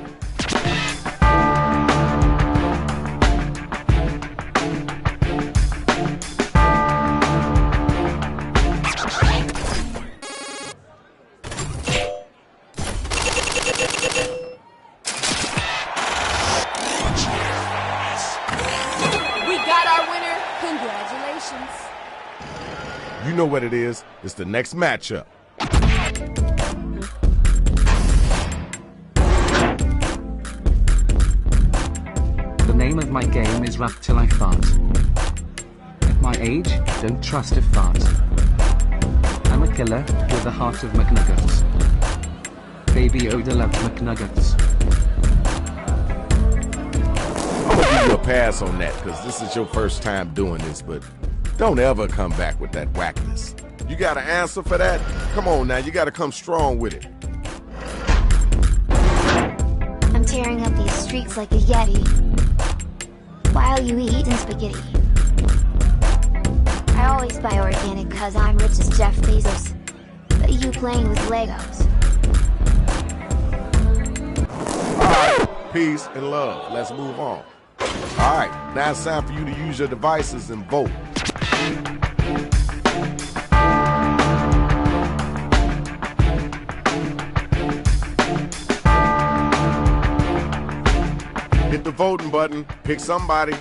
You know what it is. It's the next matchup. The name of my game is Rap Till I Fart. At my age, don't trust a fart. I'm a killer with the heart of McNuggets. Baby Yoda loves McNuggets. I'm gonna give you a pass on that because this is your first time doing this, but don't ever come back with that whackness. You got an answer for that? Come on now, you gotta come strong with it. I'm tearing up these streets like a Yeti while you eating spaghetti. I always buy organic cause I'm rich as Jeff Bezos, but you playing with Legos. Alright, peace and love. Let's move on. Alright, now it's time for you to use your devices and vote. Hit the voting button, pick somebody.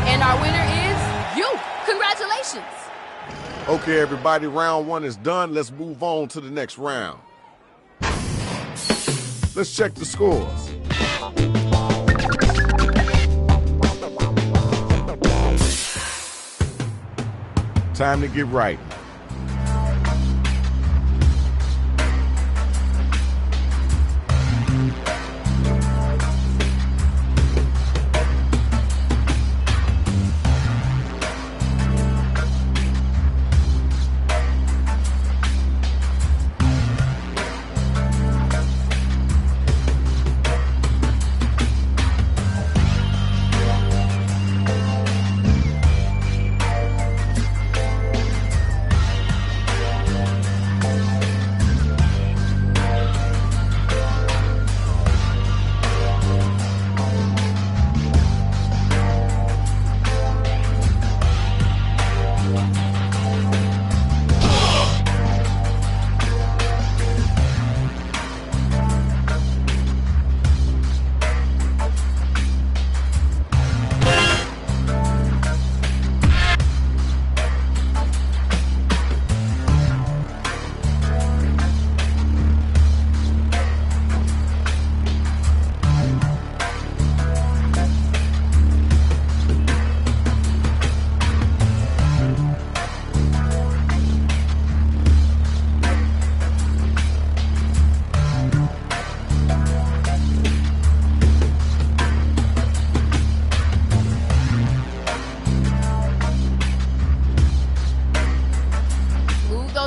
And our winner is you. Congratulations. Okay, everybody, round one is done. Let's move on to the next round. Let's check the scores. Time to get right.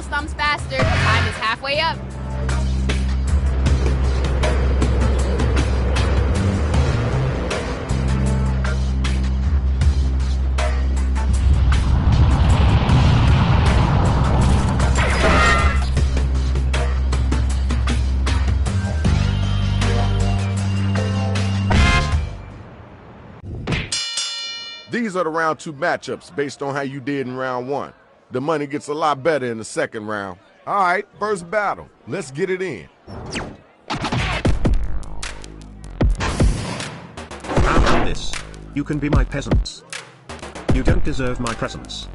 Thumbs faster. Time is halfway up. These are the round two matchups based on how you did in round one. The money gets a lot better in the second round. All right, first battle. Let's get it in. How about this? You can be my peasants. You don't deserve my presence.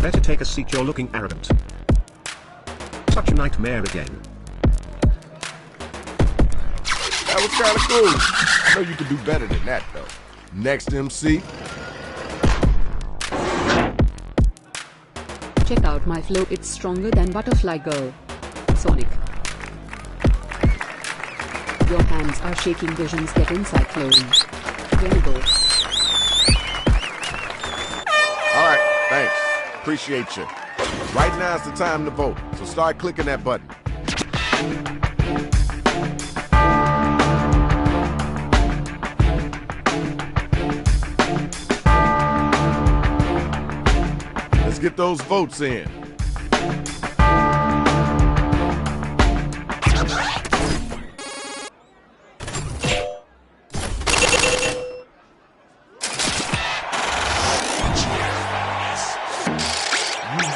Better take a seat, you're looking arrogant. Such a nightmare again. That was kind of cool. I know you can do better than that, though. Next MC. Check out my flow, it's stronger than Butterfly Girl. Sonic. Your hands are shaking, visions get inside clothes. Randall. All right, thanks. Appreciate you. Right now is the time to vote, so start clicking that button. Let's get those votes in.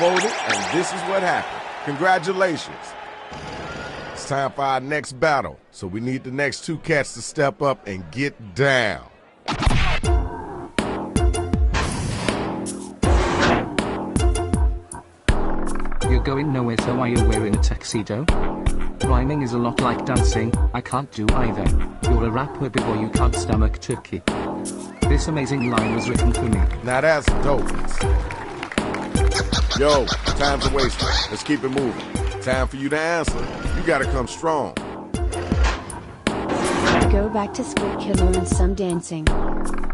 Voted, and this is what happened. Congratulations. It's time for our next battle, so we need the next two cats to step up and get down. You're going nowhere, so why are you wearing a tuxedo? Rhyming is a lot like dancing, I can't do either. You're a rapper before you can't stomach turkey. This amazing line was written for me. Now that's dope. Yo, time's a waste. Let's keep it moving. Time for you to answer. You gotta come strong. Go back to school, kid, learn some dancing.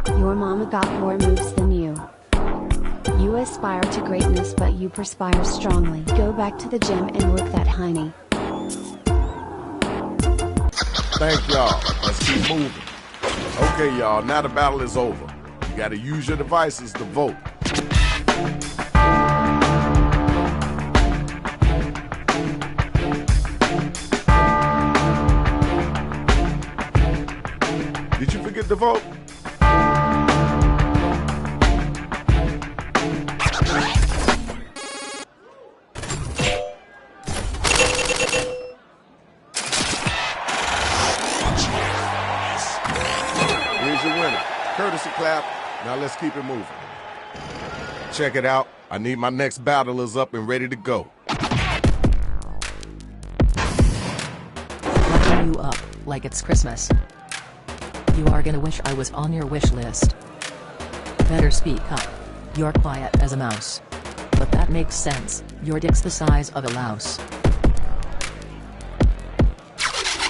Your mama got more moves than you. You aspire to greatness, but you perspire strongly. Go back to the gym and work that hiney. Thank y'all. Let's keep moving. Okay, y'all, now the battle is over. You gotta use your devices to vote. Did you forget to vote? Here's your winner. Courtesy clap. Now let's keep it moving. Check it out. I need my next battlers up and ready to go. Locking you up like it's Christmas. You are gonna wish I was on your wish list. Better speak up. You're quiet as a mouse. But that makes sense, your dick's the size of a louse.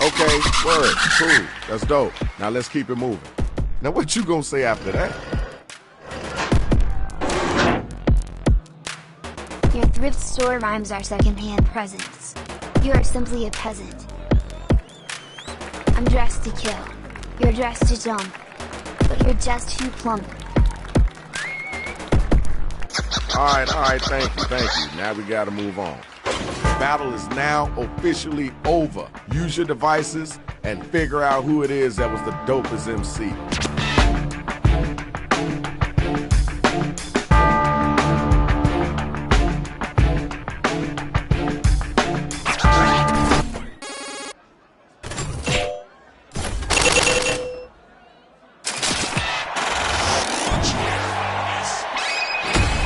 Okay, word, cool, that's dope. Now let's keep it moving. Now what you gonna say after that? Your thrift store rhymes are secondhand presents. You are simply a peasant. I'm dressed to kill. You're dressed to jump. But you're just too plump. Alright, thank you. Now we gotta move on. The battle is now officially over. Use your devices and figure out who it is that was the dopest MC.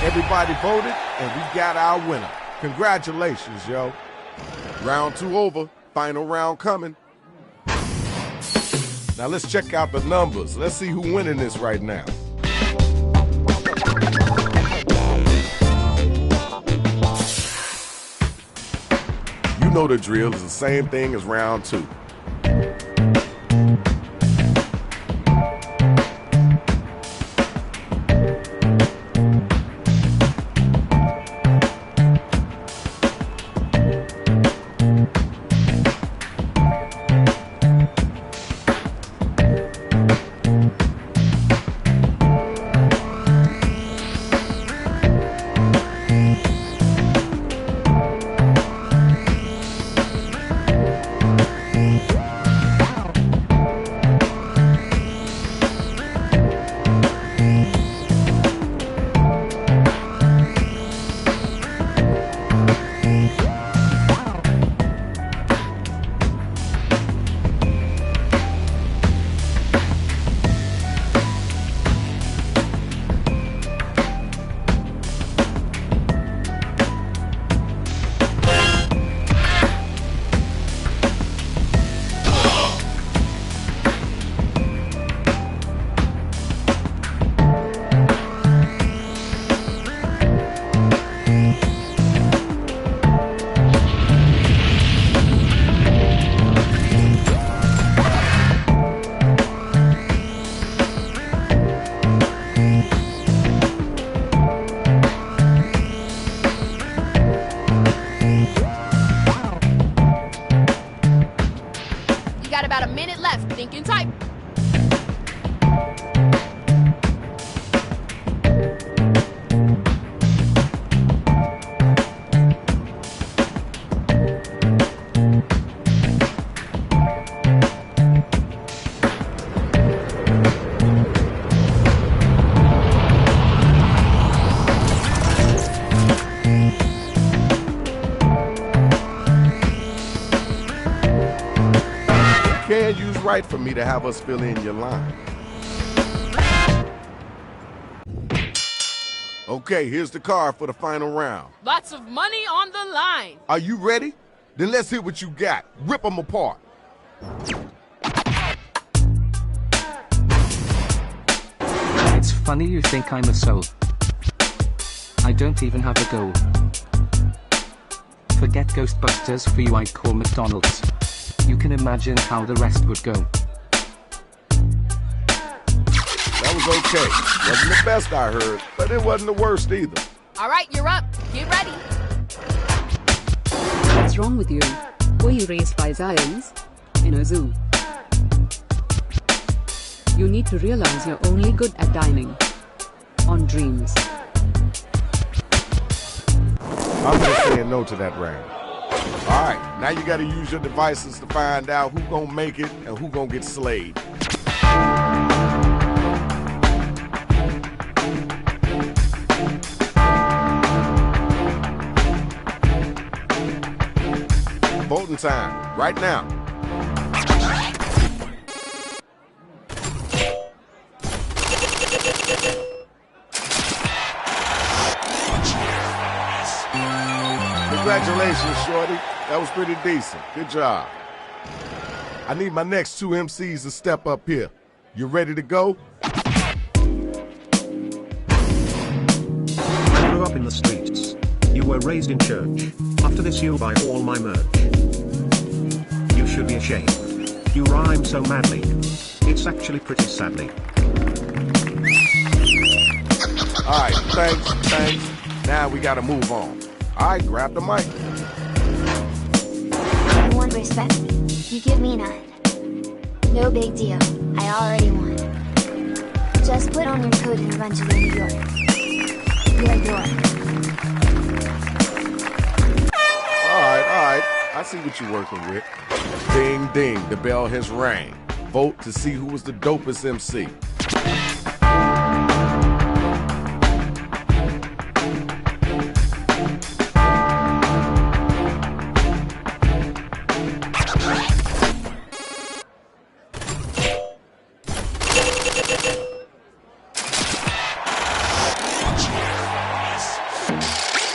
Everybody voted, and we got our winner. Congratulations, yo. Round 2 over, final round coming. Now let's check out the numbers. Let's see who's winning this right now. You know the drill. It's the same thing as round 2. got about a minute left. Think and type. Can't use right for me to have us fill in your line. Okay, here's the card for the final round. Lots of money on the line. Are you ready? Then let's hear what you got. Rip them apart. It's funny you think I'm a soul. I don't even have a goal. Forget Ghostbusters, for you I'd call McDonald's. You can imagine how the rest would go. That was okay. Wasn't the best I heard, but it wasn't the worst either. All right, you're up. Get ready. What's wrong with you? Were you raised by Zions? In a zoo? You need to realize you're only good at dining on dreams. I'm just saying no to that round. All right, now you got to use your devices to find out who gonna make it and who gonna get slayed. Voting time, right now. Congratulations, Shorty. That was pretty decent. Good job. I need my next two MCs to step up here. You ready to go? I grew up in the streets. You were raised in church. After this you'll buy all my merch. You should be ashamed. You rhyme so madly. It's actually pretty sadly. All right, thanks. Now we gotta move on. All right, grab the mic. You want respect? You give me none. No big deal. I already won. Just put on your coat and run to New York. Your door. All right. I see what you're working with. Ding, ding, the bell has rang. Vote to see who was the dopest MC.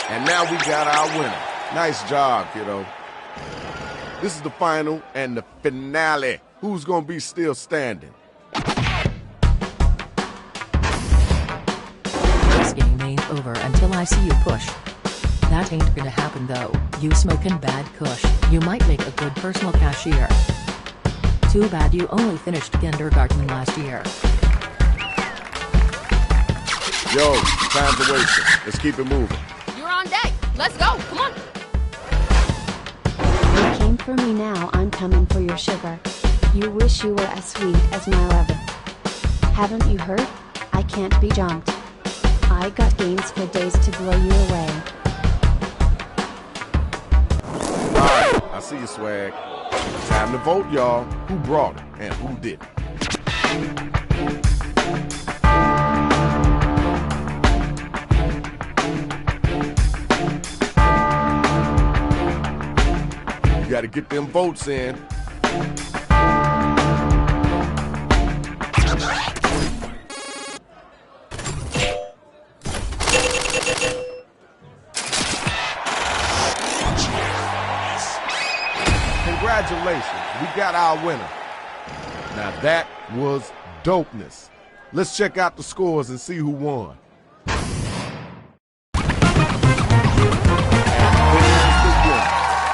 And now we got our winner. Nice job, kiddo. This is the final and the finale. Who's gonna be still standing? This game ain't over until I see you push. That ain't gonna happen though. You smoking bad kush. You might make a good personal cashier. Too bad you only finished kindergarten last year. Yo, time's a wasting. Let's keep it moving. You're on deck. Let's go. Come on. You came for me, now I'm coming for your sugar. You wish you were as sweet as my lover. Haven't you heard? I can't be jumped. I got games for days to blow you away. Alright, I see you, swag. Time to vote, y'all. Who brought it and who didn't? You gotta get them votes in. Congratulations, we got our winner. Now that was dopeness. Let's check out the scores and see who won.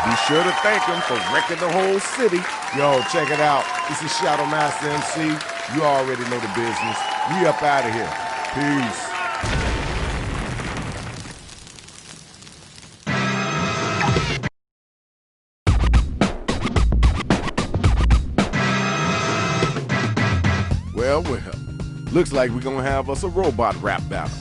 Be sure to thank him for wrecking the whole city. Yo, check it out. This is Shadow Master MC. You already know the business. We up out of here. Peace. Well, well. Looks like we're gonna have us a robot rap battle.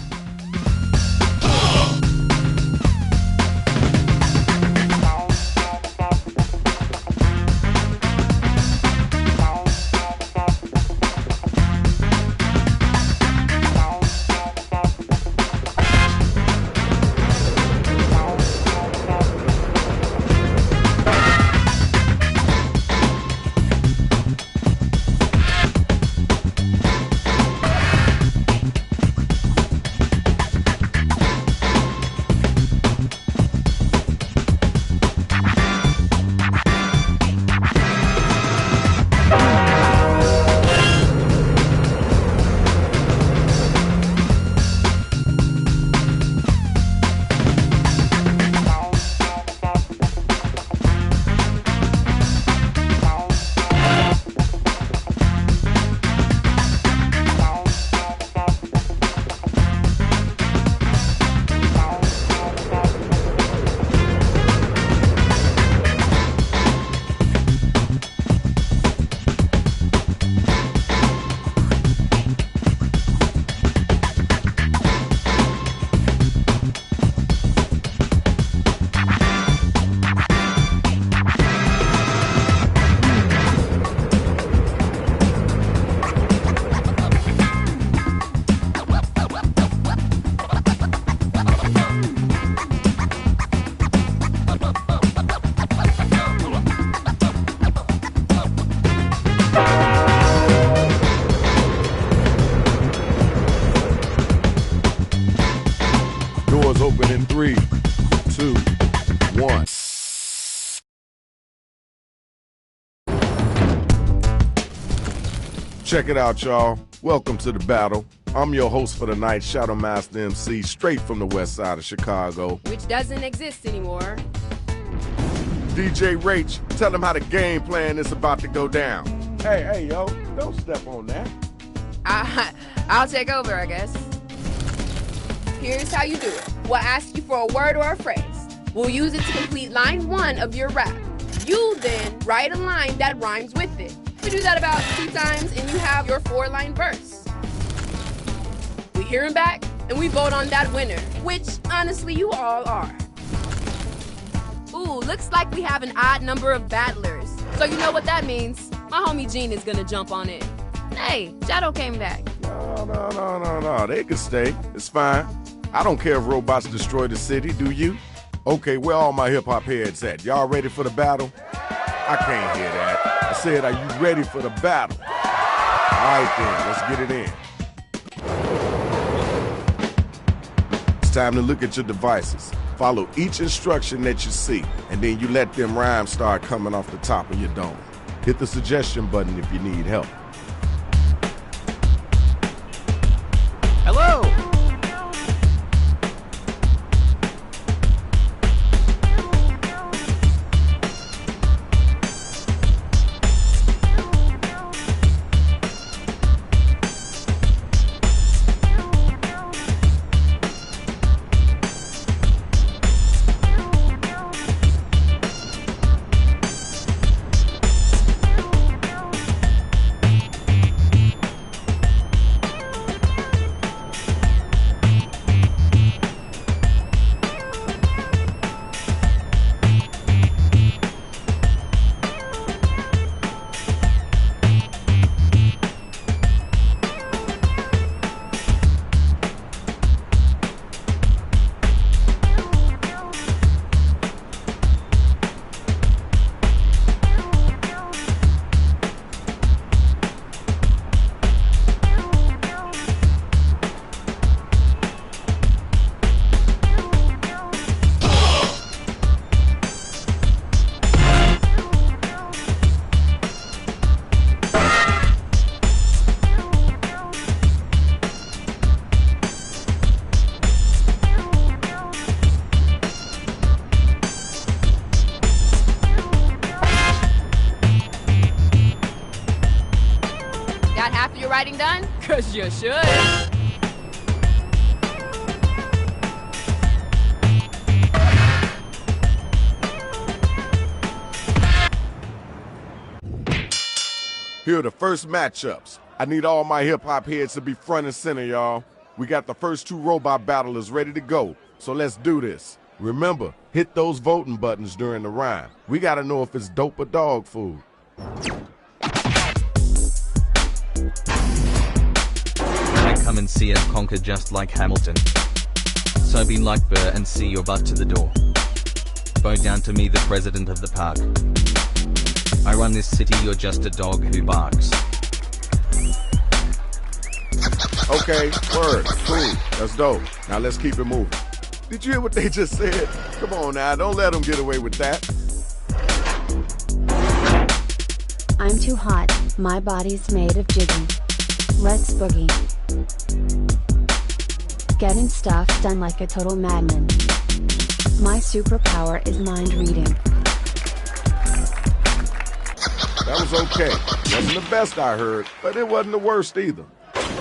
Doors open in 3, 2, 1. Check it out, y'all. Welcome to the battle. I'm your host for the night, Shadow Master MC, straight from the west side of Chicago. Which doesn't exist anymore. DJ Rach, tell them how the game plan is about to go down. Hey, yo, don't step on that. I'll take over, I guess. Here's how you do it. We'll ask you for a word or a phrase. We'll use it to complete line 1 of your rap. You then write a line that rhymes with it. We do that about 2 times and you have your 4-line verse. We hear him back and we vote on that winner, which honestly you all are. Ooh, looks like we have an odd number of battlers. So you know what that means. My homie Gene is gonna jump on it. Hey, Shadow came back. No. They can stay. It's fine. I don't care if robots destroy the city, do you? Okay, where all my hip-hop heads at? Y'all ready for the battle? I can't hear that. I said, are you ready for the battle? All right then, let's get it in. It's time to look at your devices. Follow each instruction that you see, and then you let them rhymes start coming off the top of your dome. Hit the suggestion button if you need help. Hello! Writing done? 'Cause you should. Here are the first matchups. I need all my hip-hop heads to be front and center, y'all. We got the first two robot battlers ready to go, so let's do this. Remember, hit those voting buttons during the rhyme. We gotta know if it's dope or dog food. I come and see and conquer just like Hamilton. So be like Burr and see your butt to the door. Vote down to me, the president of the park. I run this city, you're just a dog who barks. Okay, word, cool, that's dope. Now let's keep it moving. Did you hear what they just said? Come on now, don't let them get away with that. I'm too hot, my body's made of jiggy. Let's boogie. Getting stuff done like a total madman. My superpower is mind reading. That was okay. Wasn't the best I heard, but it wasn't the worst either.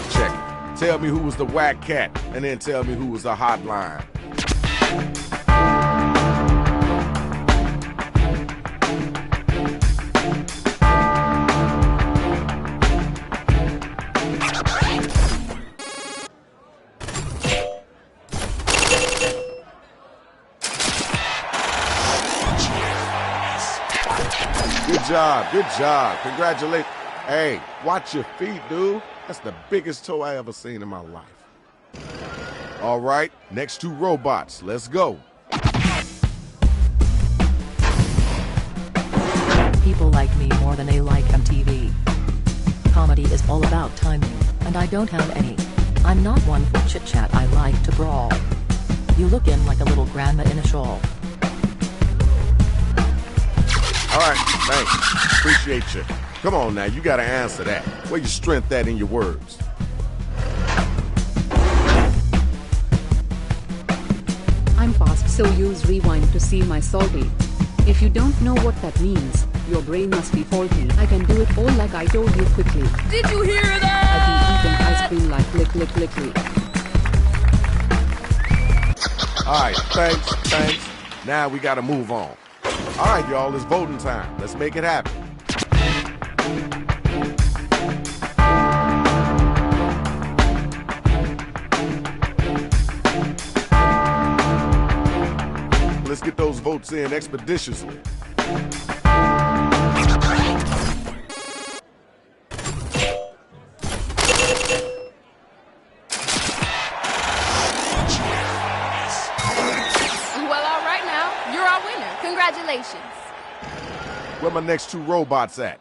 Check it. Tell me who was the whack cat, and then tell me who was the hotline. Good job. Congratulations. Hey, watch your feet, dude. That's the biggest toe I ever seen in my life. All right, next two robots. Let's go. People like me more than they like MTV. Comedy is all about timing, and I don't have any. I'm not one for chit-chat, I like to brawl. You look in like a little grandma in a shawl. All right, thanks. Appreciate you. Come on now, you gotta answer that. Where your strength at in your words? I'm fast, so use rewind to see my salty. If you don't know what that means, your brain must be faulty. I can do it all like I told you quickly. Did you hear that? I've been eating ice cream like lick. All right, thanks. Now we gotta move on. All right, y'all, it's voting time. Let's make it happen. Let's get those votes in expeditiously. Congratulations. Where my next two robots at?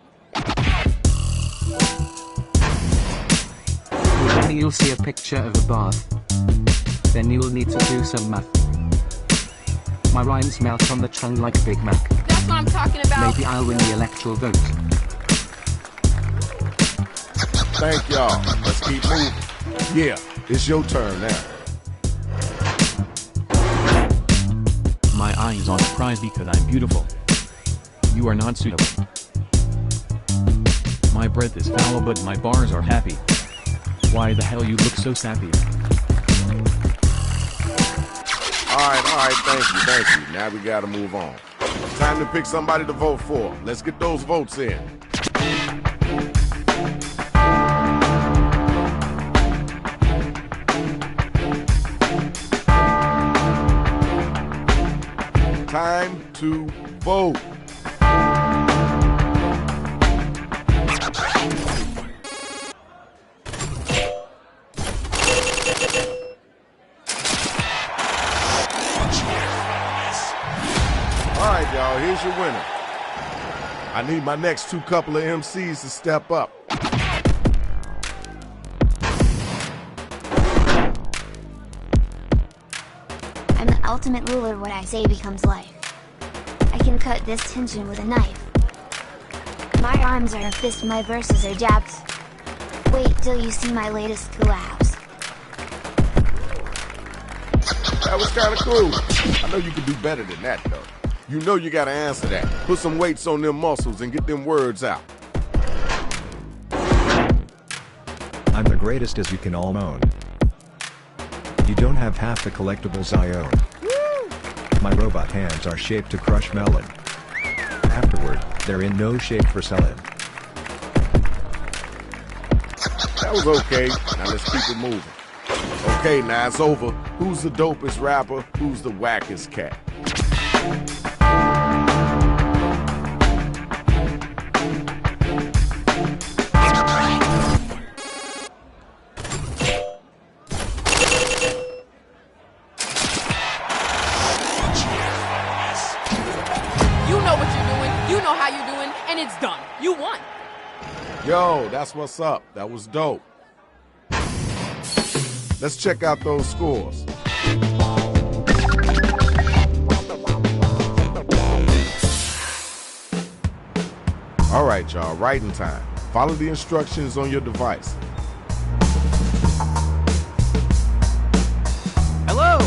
Then you'll see a picture of a bath. Then you'll need to do some math. My rhymes melt on the tongue like Big Mac. That's what I'm talking about. Maybe I'll win the electoral vote. Thank y'all. Let's keep moving. Yeah, it's your turn now. My eyes on the prize because I'm beautiful. You are not suitable. My breath is foul but my bars are happy. Why the hell you look so sappy? Alright, thank you. Now we gotta move on. Time to pick somebody to vote for. Let's get those votes in. Time to vote. All right, y'all, here's your winner. I need my next two couple of MCs to step up. I'm the ultimate ruler, what I say becomes life. I can cut this tension with a knife. My rhymes are a fist, my verses are jabs. Wait till you see my latest collabs. That was kinda cool. I know you can do better than that though. You know you gotta answer that. Put some weights on them muscles and get them words out. I'm the greatest as you can all moan. You don't have half the collectibles I own. My robot hands are shaped to crush melon. Afterward, they're in no shape for selling. That was okay. Now let's keep it moving. Okay, now it's over. Who's the dopest rapper? Who's the wackest cat? You know what you're doing, you know how you're doing, and it's done. You won. Yo, that's what's up. That was dope. Let's check out those scores. All right, y'all, writing time. Follow the instructions on your device. Hello.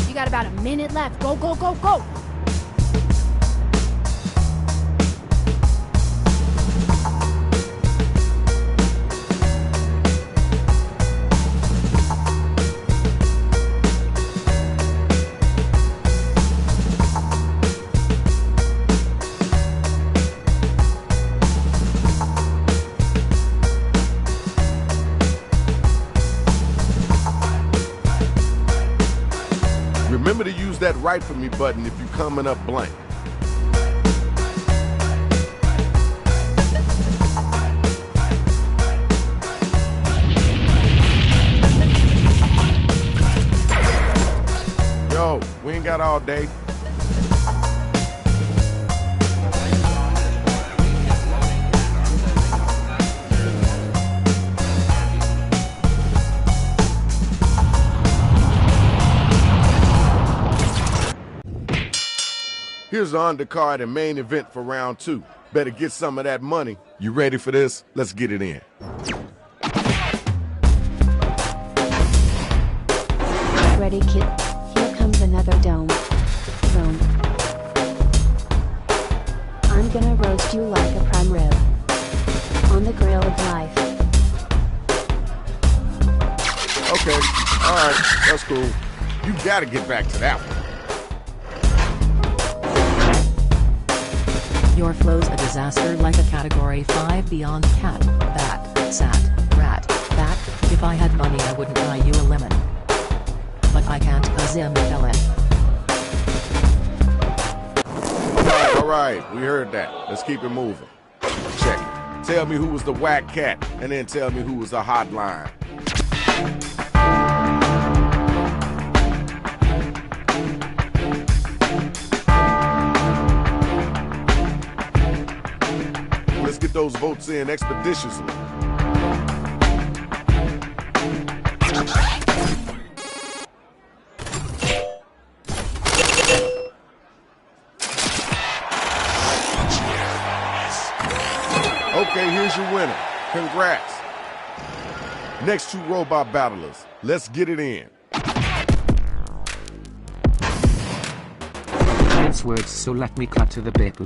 You got about a minute left. Go, go, go, go. Remember to use that write for me button if you're coming up blank. Yo, we ain't got all day. Here's the undercard and main event for round 2. Better get some of that money. You ready for this? Let's get it in. Ready, kid? Here comes another dome. Zone. I'm gonna roast you like a prime rib. On the grill of life. Okay, alright, that's cool. You gotta get back to that one. Your flow's a disaster like a category 5 beyond cat, bat, sat, rat, back. If I had money I wouldn't buy you a lemon. But I can't cause I'm a felon. Alright, we heard that. Let's keep it moving. Check it. Tell me who was the whack cat, and then tell me who was the hotline. Let's get those votes in expeditiously. Okay, here's your winner. Congrats. Next 2 robot battlers. Let's get it in. It's words, so let me cut to the bit.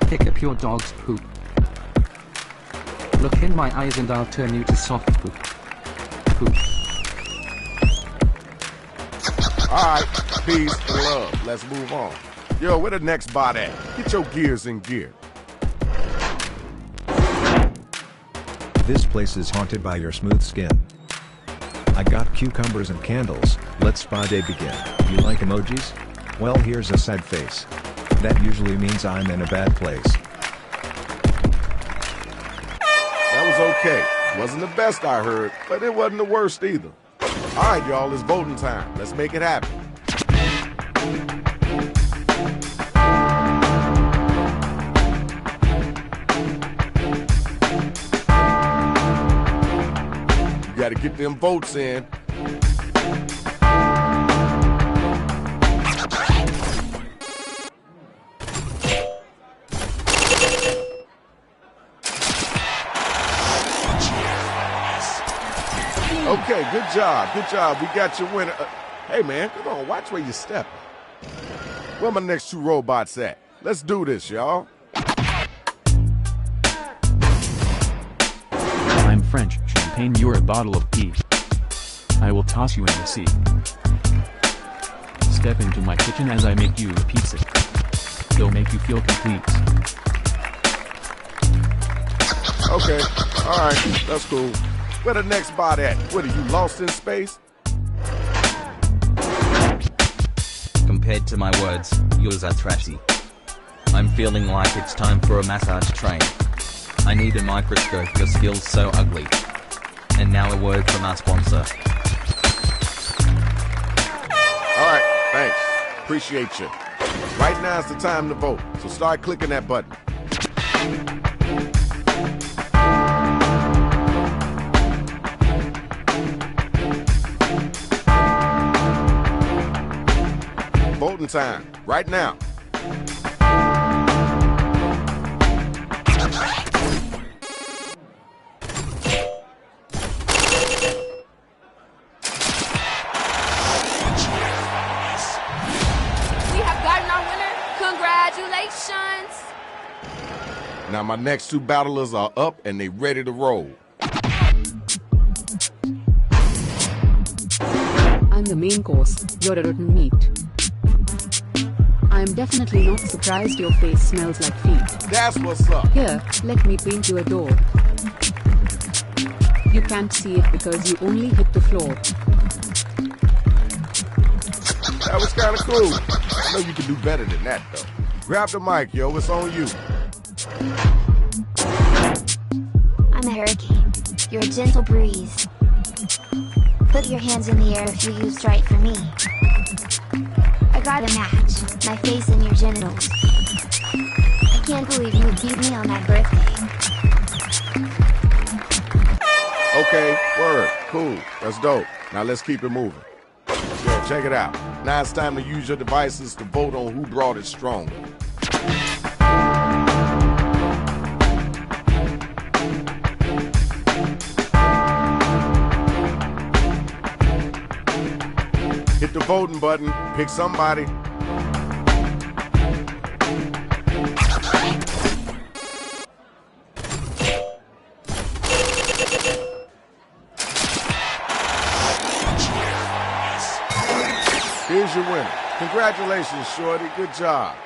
Pick up your dog's poop. Look in my eyes and I'll turn you to soft poop. Poop. All right, peace and love. Let's move on. Yo, where the next bot at? Get your gears in gear. This place is haunted by your smooth skin. I got cucumbers and candles, let spa day begin. You like emojis? Well, here's a sad face. That usually means I'm in a bad place. That was okay. Wasn't the best I heard, but it wasn't the worst either. All right, y'all, it's voting time. Let's make it happen. You gotta get them votes in. Okay, good job, good job. We got your winner. Hey, man, come on, watch where you step. Where my next two robots at? Let's do this, y'all. I'm French champagne, you're a bottle of pee. I will toss you in the sea. Step into my kitchen as I make you a pizza. They'll make you feel complete. Okay, all right, that's cool. Where the next bot at? What, are you lost in space? Compared to my words, yours are trashy. I'm feeling like it's time for a massage train. I need a microscope, your skill's so ugly. And now a word from our sponsor. Alright, thanks. Appreciate you. Right now is the time to vote, so start clicking that button. Voting time, right now. Congratulations! Now my next two battlers are up and they ready to roll. I'm the main course, you're a rotten meat. I'm definitely not surprised your face smells like feet. That's what's up. Here, let me paint you a door. You can't see it because you only hit the floor. That was kind of cool. I know you can do better than that, though. Grab the mic, yo. It's on you. I'm a hurricane. You're a gentle breeze. Put your hands in the air if you used right for me. I got a match. My face and your genitals. I can't believe you beat me on my birthday. Okay, word. Cool. That's dope. Now let's keep it moving. Yo, check it out. Now it's time to use your devices to vote on who brought it stronger. Hit the voting button, pick somebody. Here's your winner. Congratulations, Shorty. Good job.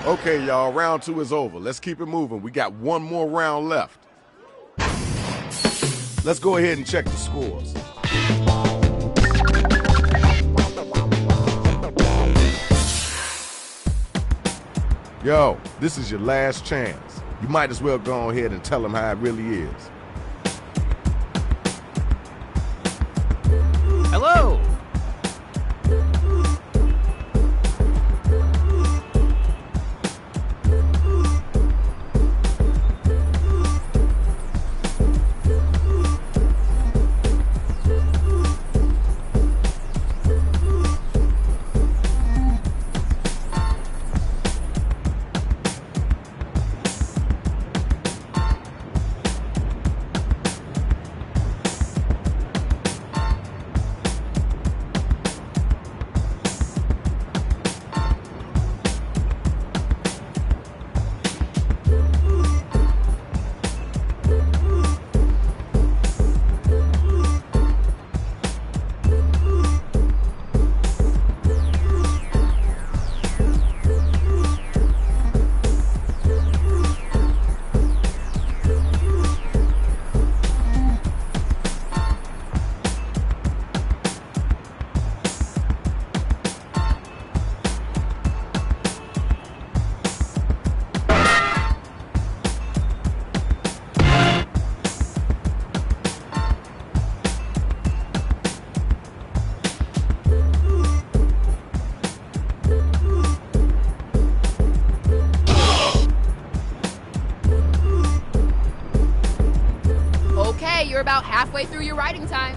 Okay, y'all, round 2 is over. Let's keep it moving. We got one more round left. Let's go ahead and check the scores. Yo, this is your last chance. You might as well go ahead and tell them how it really is. Hello! about halfway through your writing time.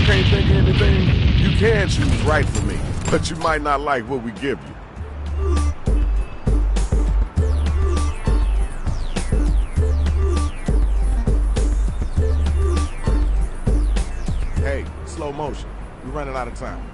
Can't think of anything? You can choose right for me, but you might not like what we give you. Hey, slow motion. We're running out of time.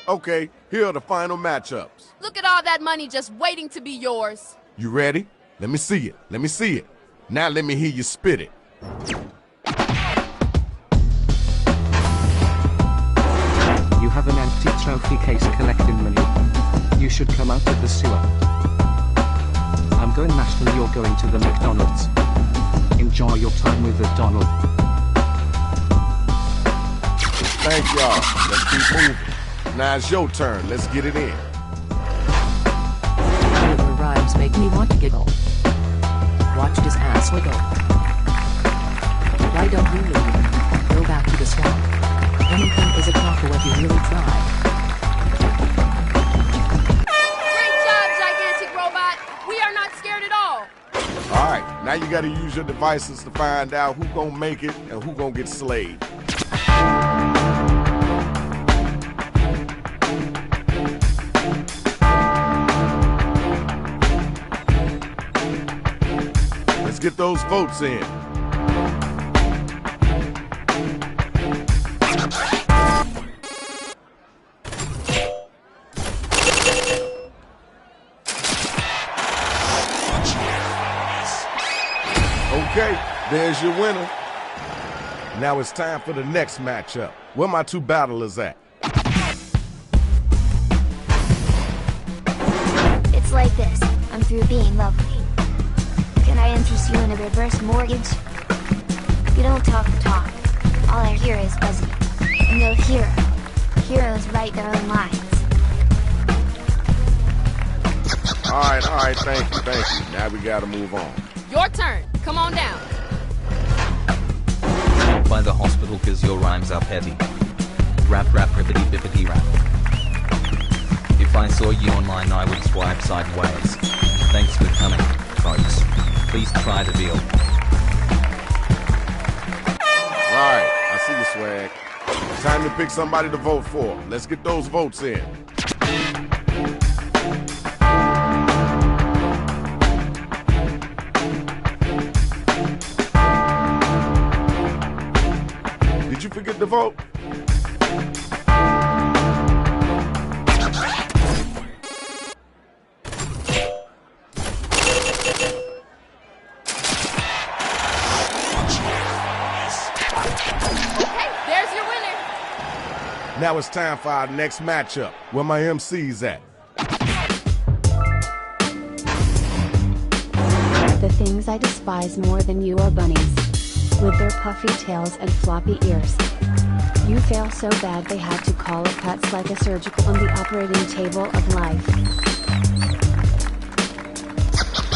Okay, here are the final matchups. Look at all that money just waiting to be yours. You ready? Let me see it. Let me see it. Now let me hear you spit it. You have an empty trophy case collecting money. You should come out of the sewer. I'm going national, you're going to the McDonald's. Enjoy your time with the Donald. Thank y'all. Let's keep moving. Now it's your turn. Let's get it in. Your rhymes make me want to giggle. Watch this ass wiggle. Why don't you leave? Go back to the swamp. Anything is a copper when you really try. Great job, gigantic robot. We are not scared at all. All right, now you gotta use your devices to find out who gonna make it and who gonna get slayed. Let's get those votes in. Okay, there's your winner. Now it's time for the next matchup. Where my two battlers at? It's like this. I'm through being lovely. Can I interest you in a reverse mortgage? You don't talk the talk. All I hear is buzzing. No hero. Heroes write their own lines. All right, thank you. Now we gotta move on. Your turn. Come on down. By the hospital cause your rhymes are petty. Rap, rippity, bippity, rap. If I saw you online I would swipe sideways. Thanks for coming, folks. Please try the deal. Alright, I see you, Swag. Time to pick somebody to vote for. Let's get those votes in. Did you forget to vote? Now it's time for our next matchup. Where my MC's at? The things I despise more than you are bunnies. With their puffy tails and floppy ears. You fail so bad they had to call it cuts like a surgical on the operating table of life.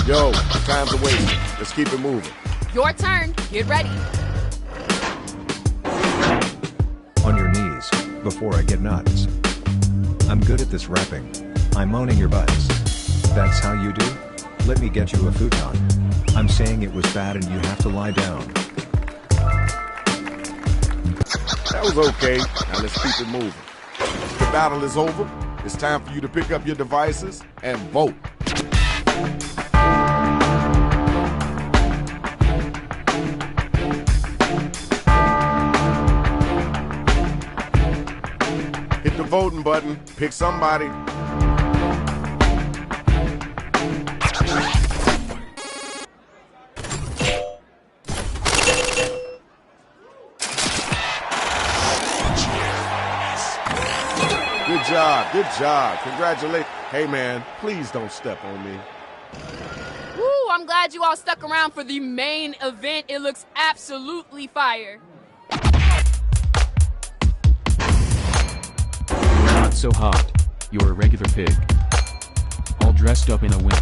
Yo, time's a wasting. Let's keep it moving. Your turn. Get ready. On your knees, before I get nuts. I'm good at this rapping. I'm owning your butts. That's how you do? Let me get you a futon. I'm saying it was bad and you have to lie down. That was okay. Now let's keep it moving. The battle is over. It's time for you to pick up your devices and vote. Hit the voting button. Pick somebody. Good job. Good job. Congratulations. Hey, man, please don't step on me. Woo, I'm glad you all stuck around for the main event. It looks absolutely fire. Not so hot. You're a regular pig. All dressed up in a wig.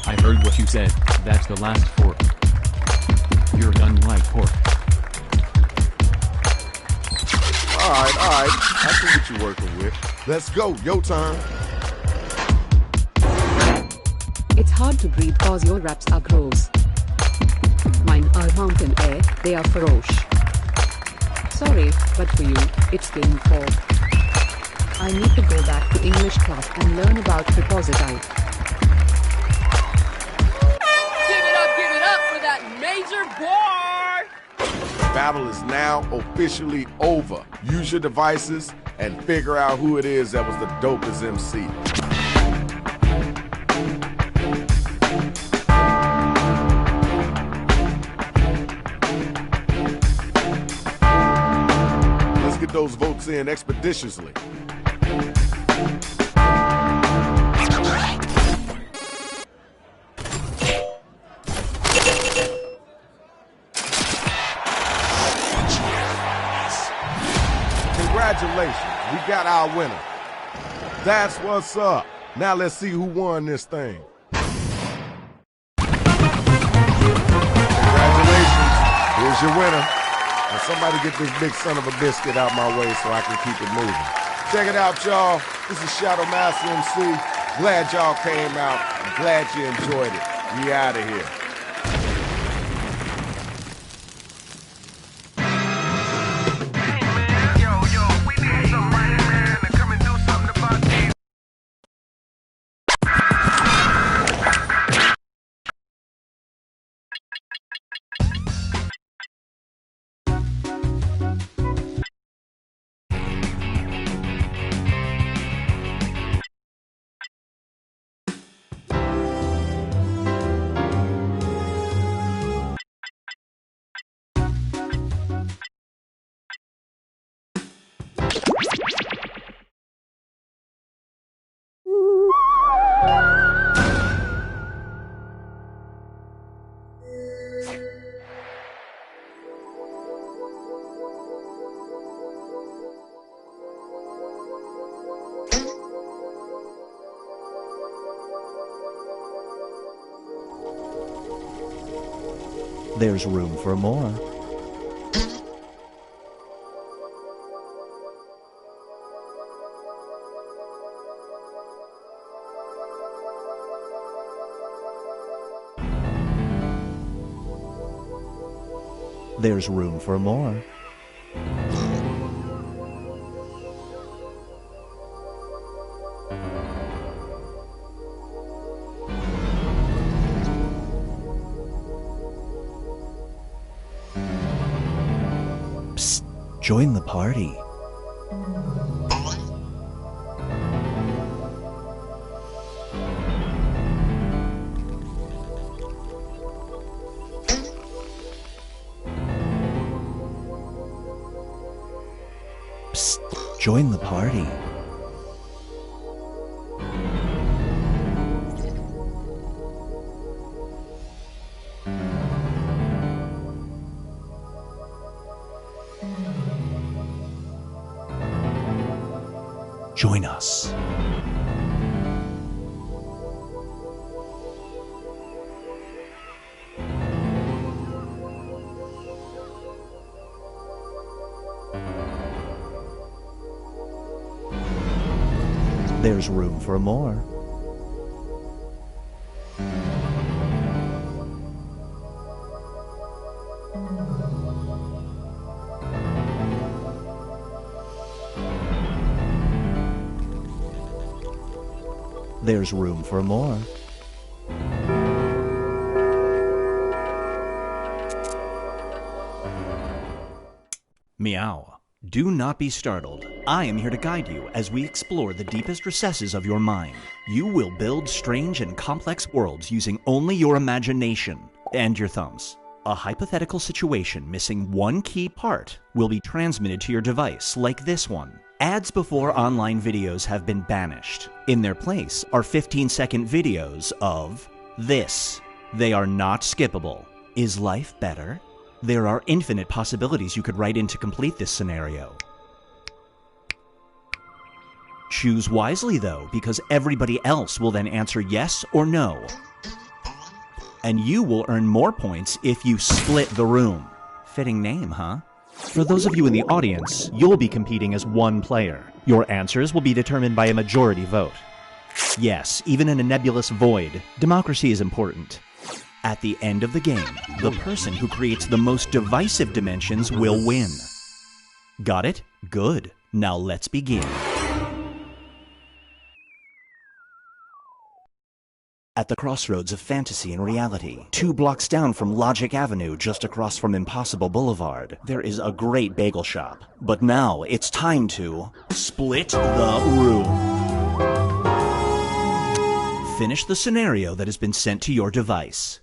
I heard what you said. That's the last fork. You're done like pork. All right. I see what you're working with. Let's go. Your turn. It's hard to breathe cause your raps are gross. Mine are mountain air, they are ferocious. Sorry, but for you, it's game 4. I need to go back to English class and learn about prepositive. Give it up for that major bar! Battle is now officially over. Use your devices and figure out who it is that was the dopest MC. Let's get those votes in expeditiously. Congratulations, we got our winner. That's what's up. Now let's see who won this thing. Congratulations, here's your winner. Now somebody get this big son of a biscuit out my way so I can keep it moving. Check it out, y'all. This is Shadow Master MC. Glad y'all came out. I'm glad you enjoyed it. We out of here. There's room for more. There's room for more. Psst, join the party. Psst, join the party. Join us. There's room for more. There's room for more. Meow. Do not be startled. I am here to guide you as we explore the deepest recesses of your mind. You will build strange and complex worlds using only your imagination and your thumbs. A hypothetical situation missing one key part will be transmitted to your device, like this one. Ads before online videos have been banished. In their place are 15-second videos of this. They are not skippable. Is life better? There are infinite possibilities you could write in to complete this scenario. Choose wisely, though, because everybody else will then answer yes or no. And you will earn more points if you split the room. Fitting name, huh? For those of you in the audience, you'll be competing as one player. Your answers will be determined by a majority vote. Yes, even in a nebulous void, democracy is important. At the end of the game, the person who creates the most divisive dimensions will win. Got it? Good. Now let's begin. At the crossroads of fantasy and reality, 2 blocks down from Logic Avenue, just across from Impossible Boulevard, there is a great bagel shop. But now it's time to split the room. Finish the scenario that has been sent to your device.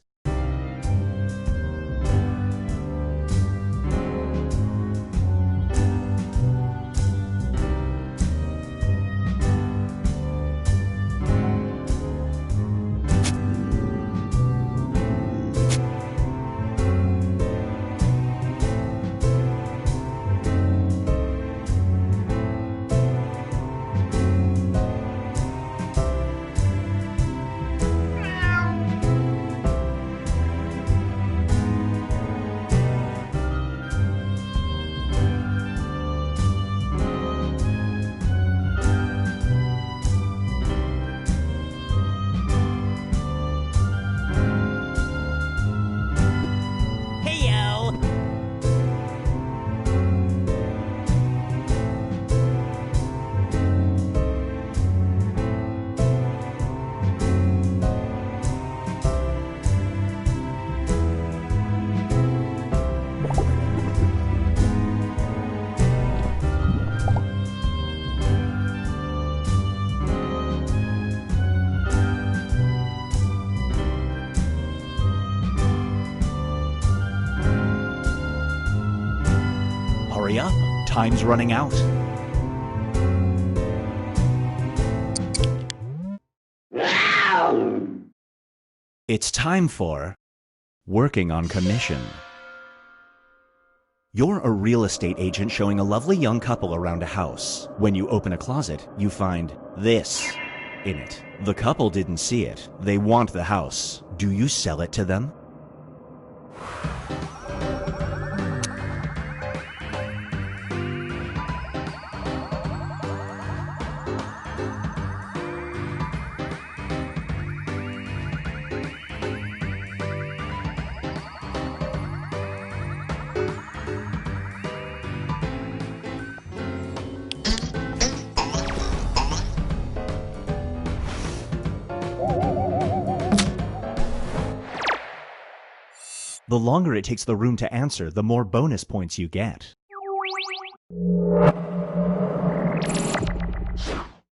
Hurry up, time's running out. It's time for working on commission. You're a real estate agent showing a lovely young couple around a house. When you open a closet, you find this in it. The couple didn't see it. They want the house. Do you sell it to them? The longer it takes the room to answer, the more bonus points you get.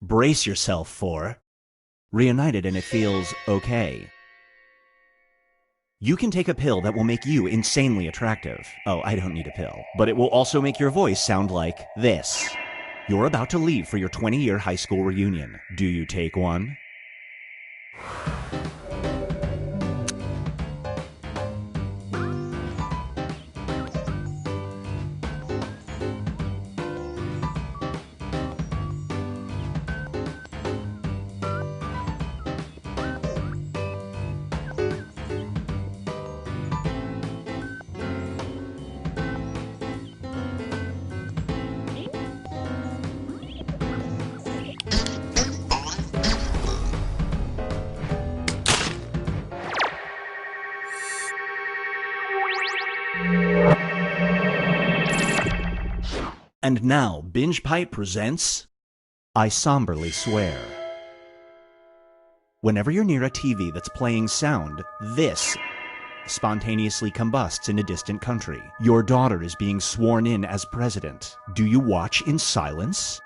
Brace yourself for reunited and it feels okay. You can take a pill that will make you insanely attractive. Oh, I don't need a pill. But it will also make your voice sound like this. You're about to leave for your 20-year high school reunion. Do you take one? And now, Binge Pipe presents I Somberly Swear. Whenever you're near a TV that's playing sound, this spontaneously combusts in a distant country. Your daughter is being sworn in as president. Do you watch in silence?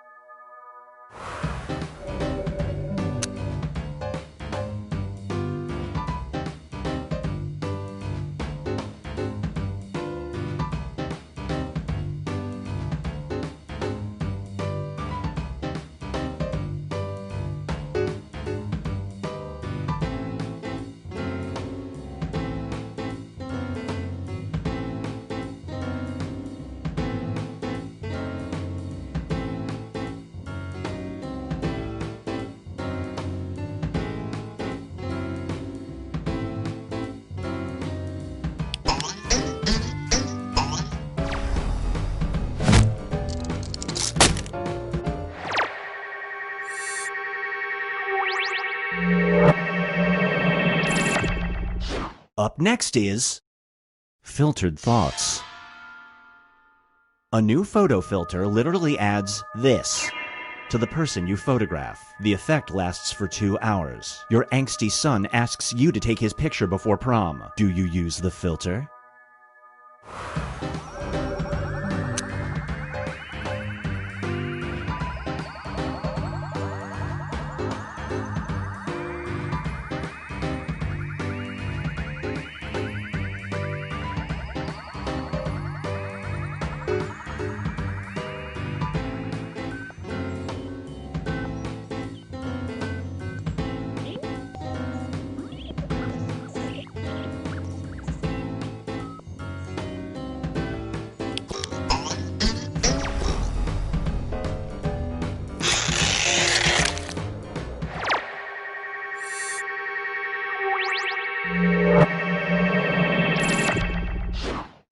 Up next is filtered thoughts. A new photo filter literally adds this to the person you photograph. The effect lasts for 2 hours. Your angsty son asks you to take his picture before prom. Do you use the filter?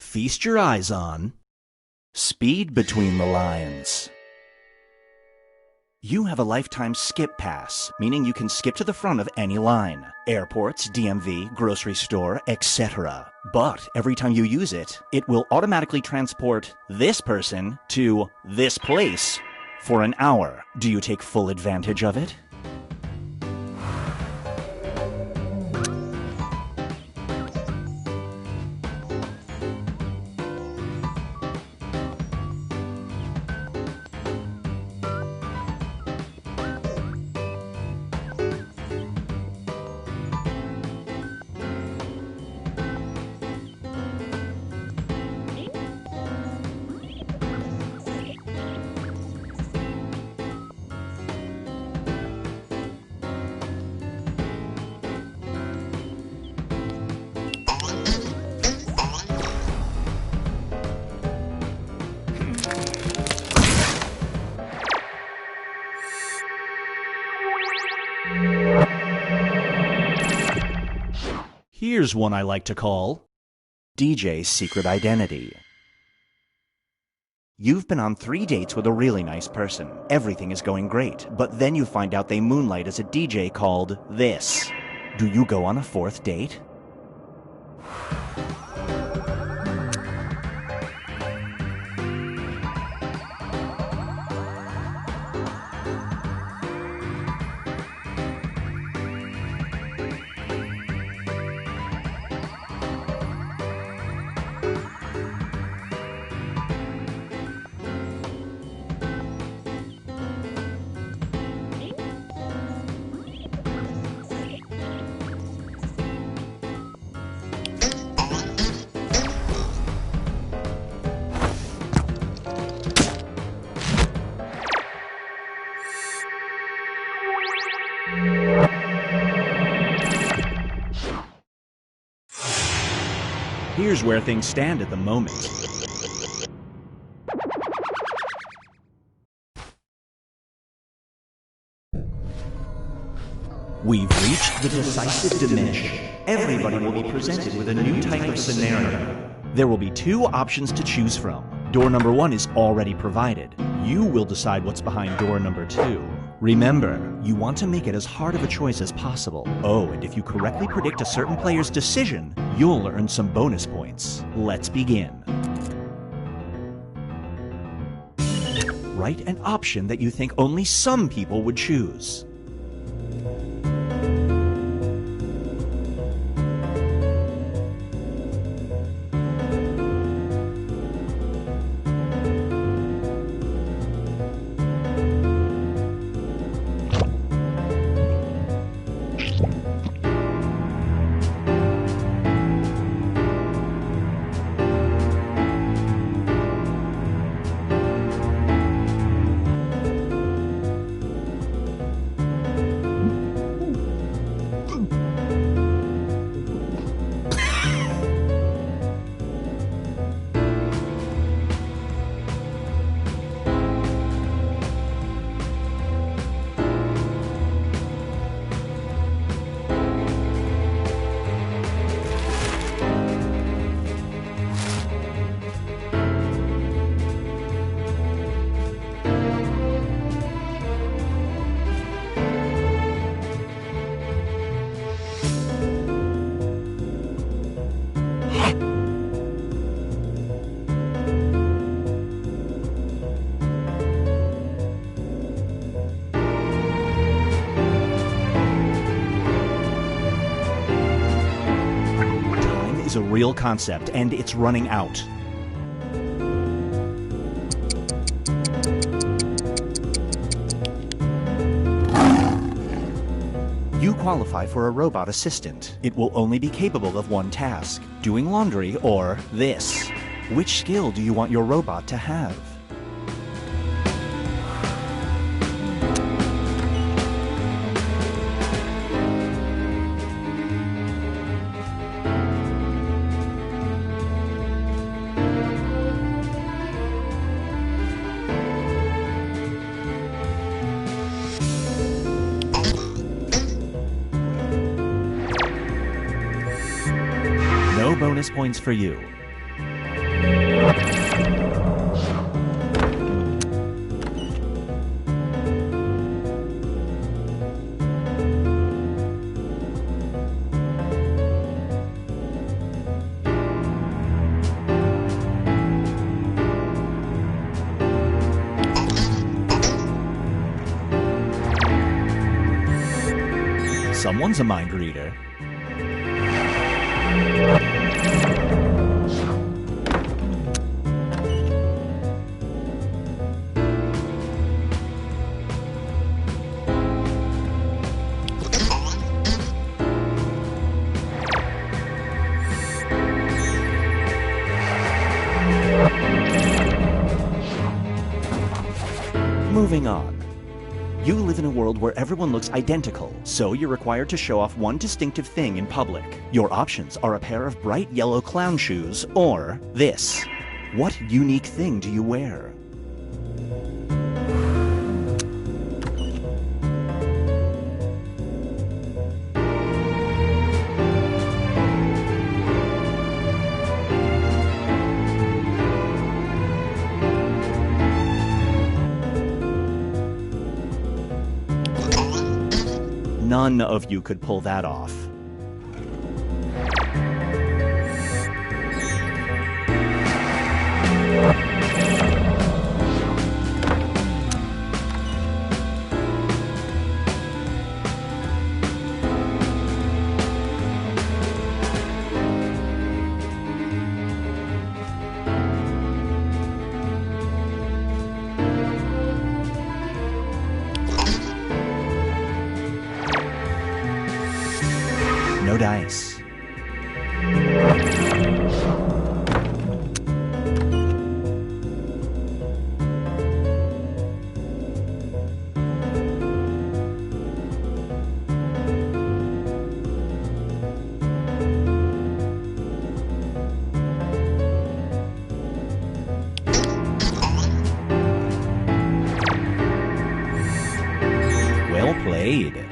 Feast your eyes on Speed Between the Lines. You have a lifetime skip pass, meaning you can skip to the front of any line. Airports, DMV, grocery store, etc. But every time you use it, it will automatically transport this person to this place for an hour. Do you take full advantage of it? Here's one I like to call DJ's Secret Identity. You've been on 3 dates with a really nice person. Everything is going great, but then you find out they moonlight as a DJ called this. Do you go on a 4th date? Here's where things stand at the moment. We've reached the decisive dimension. Everybody will be presented with a new type of scenario. There will be 2 options to choose from. Door number 1 is already provided. You will decide what's behind door number 2. Remember, you want to make it as hard of a choice as possible. Oh, and if you correctly predict a certain player's decision, you'll earn some bonus points. Let's begin. Write an option that you think only some people would choose. is a real concept, and it's running out. You qualify for a robot assistant. It will only be capable of one task, doing laundry or this. Which skill do you want your robot to have? No bonus points for you. Someone's a mind reader. Moving on. You live in a world where everyone looks identical, so you're required to show off one distinctive thing in public. Your options are a pair of bright yellow clown shoes or this. What unique thing do you wear? None of you could pull that off. No dice. Well played.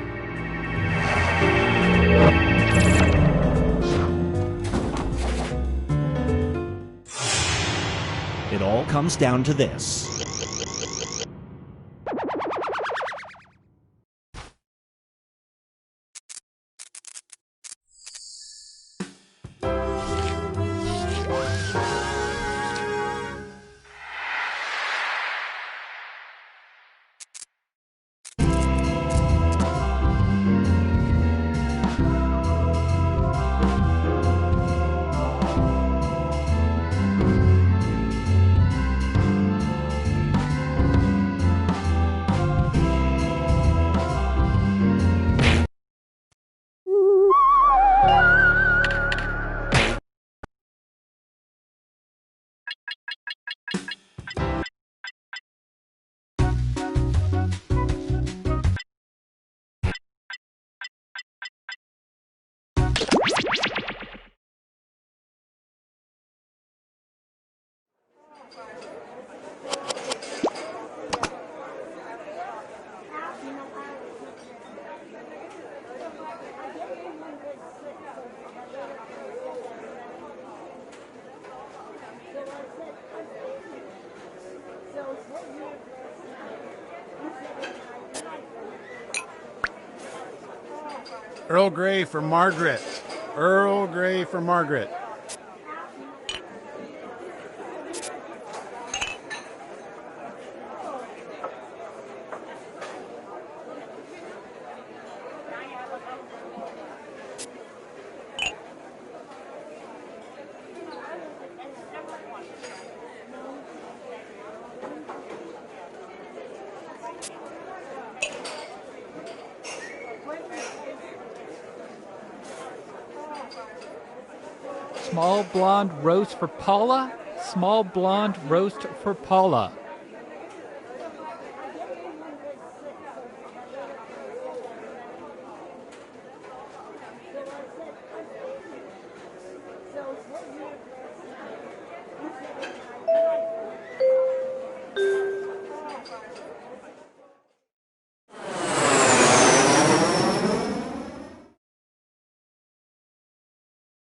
It all comes down to this. Earl Grey for Margaret. Earl Grey for Margaret. Small blonde roast for Paula. Small blonde roast for Paula.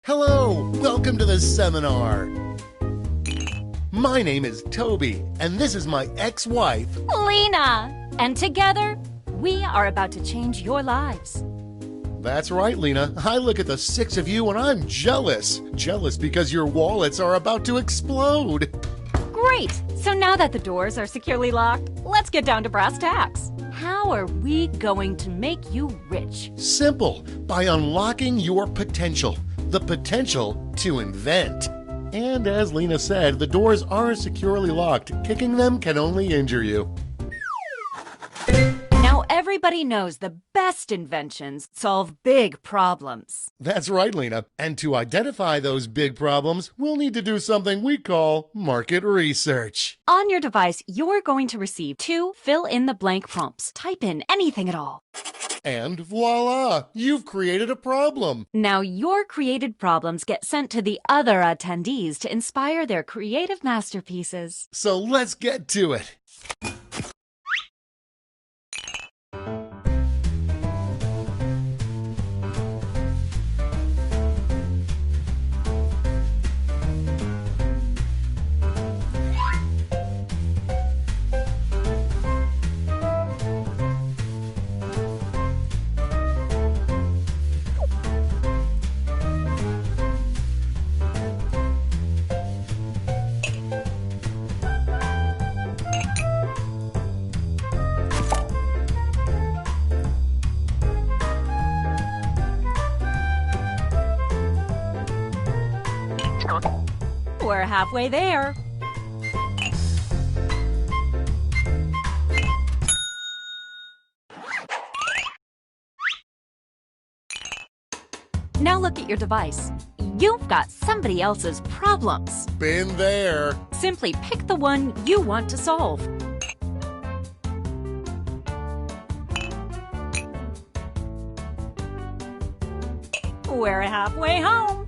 Hello, welcome to the seminar. My name is Toby, and this is my ex-wife, Lena. And together, we are about to change your lives. That's right, Lena. I look at the 6 of you and I'm jealous. Jealous because your wallets are about to explode. Great! So now that the doors are securely locked, let's get down to brass tacks. How are we going to make you rich? Simple, by unlocking your potential. The potential to invent. And as Lena said, the doors are securely locked. Kicking them can only injure you. Now everybody knows the best inventions solve big problems. That's right, Lena. And to identify those big problems, we'll need to do something we call market research. On your device, you're going to receive 2 fill-in-the-blank prompts. Type in anything at all. And voila! You've created a problem. Now your created problems get sent to the other attendees to inspire their creative masterpieces. So let's get to it. We're halfway there. Now look at your device. You've got somebody else's problems. Been there. Simply pick the one you want to solve. We're halfway home.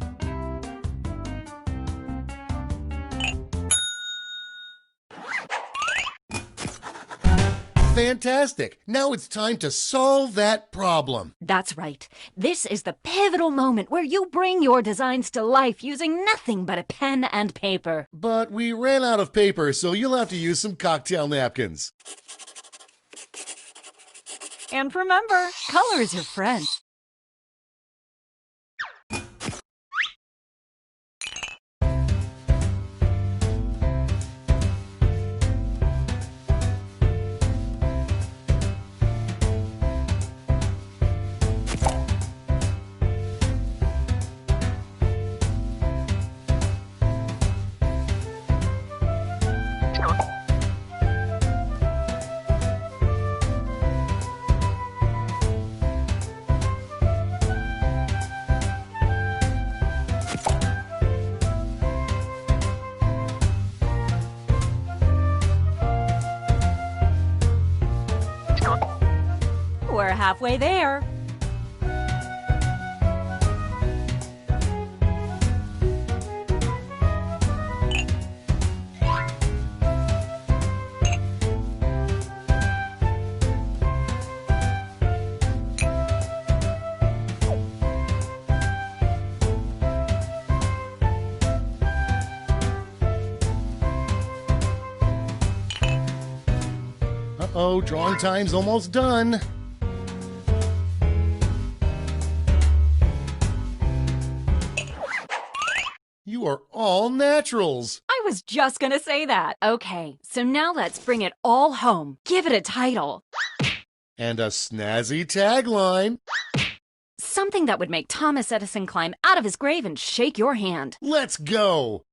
Fantastic. Now it's time to solve that problem. That's right. This is the pivotal moment where you bring your designs to life using nothing but a pen and paper. But we ran out of paper, so you'll have to use some cocktail napkins. And remember, color is your friend. We're halfway there. Uh-oh, drawing time's almost done. You are all naturals. I was just gonna say that. Okay, so now let's bring it all home. Give it a title. And a snazzy tagline. Something that would make Thomas Edison climb out of his grave and shake your hand. Let's go.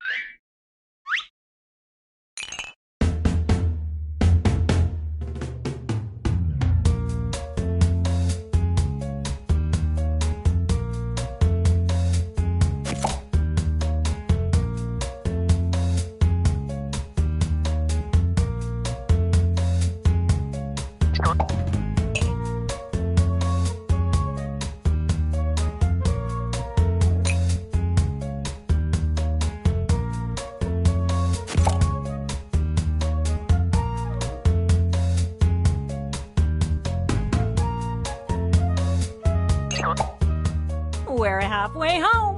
halfway home.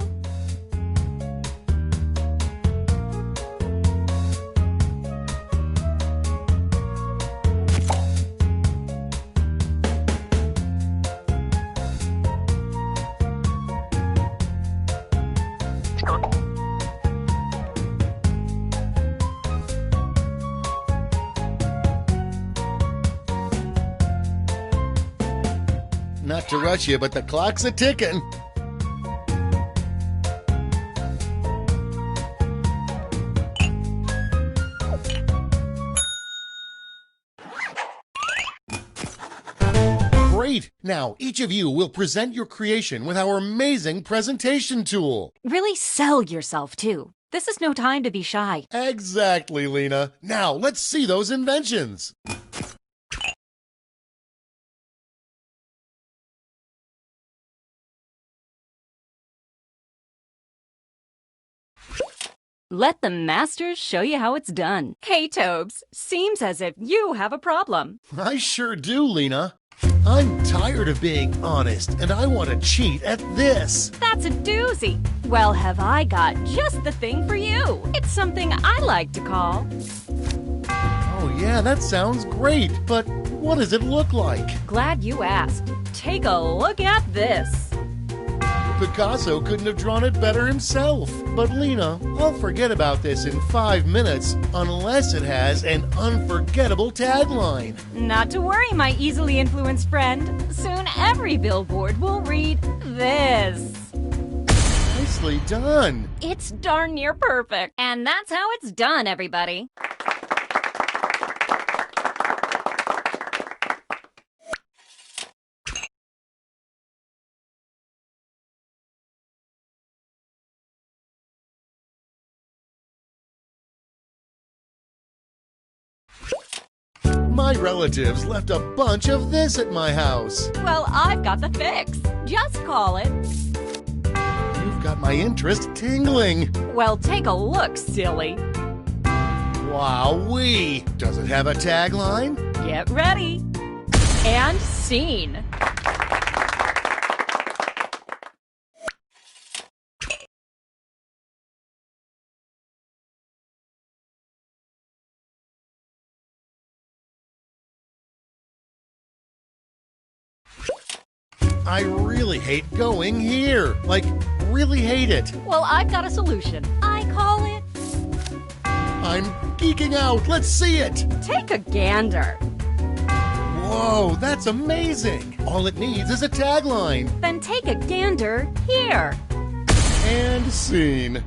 Not to rush you, but the clock's a ticking. Great! Now, each of you will present your creation with our amazing presentation tool. Really sell yourself, too. This is no time to be shy. Exactly, Lena. Now, let's see those inventions. Let the masters show you how it's done. Hey, Tobes, seems as if you have a problem. I sure do, Lena. I'm tired of being honest, and I want to cheat at this. That's a doozy. Well, have I got just the thing for you. It's something I like to call... Oh yeah, that sounds great, but what does it look like? Glad you asked. Take a look at this. Picasso couldn't have drawn it better himself. But Lena, I'll forget about this in 5 minutes unless it has an unforgettable tagline. Not to worry, my easily influenced friend. Soon every billboard will read this. Nicely done. It's darn near perfect. And that's how it's done, everybody. My relatives left a bunch of this at my house. Well, I've got the fix. Just call it. You've got my interest tingling. Well, take a look, silly. Wowee! Does it have a tagline? Get ready. And scene. I really hate going here. Like, really hate it. Well, I've got a solution. I call it... I'm geeking out. Let's see it. Take a gander. Whoa, that's amazing. All it needs is a tagline. Then take a gander here. And scene.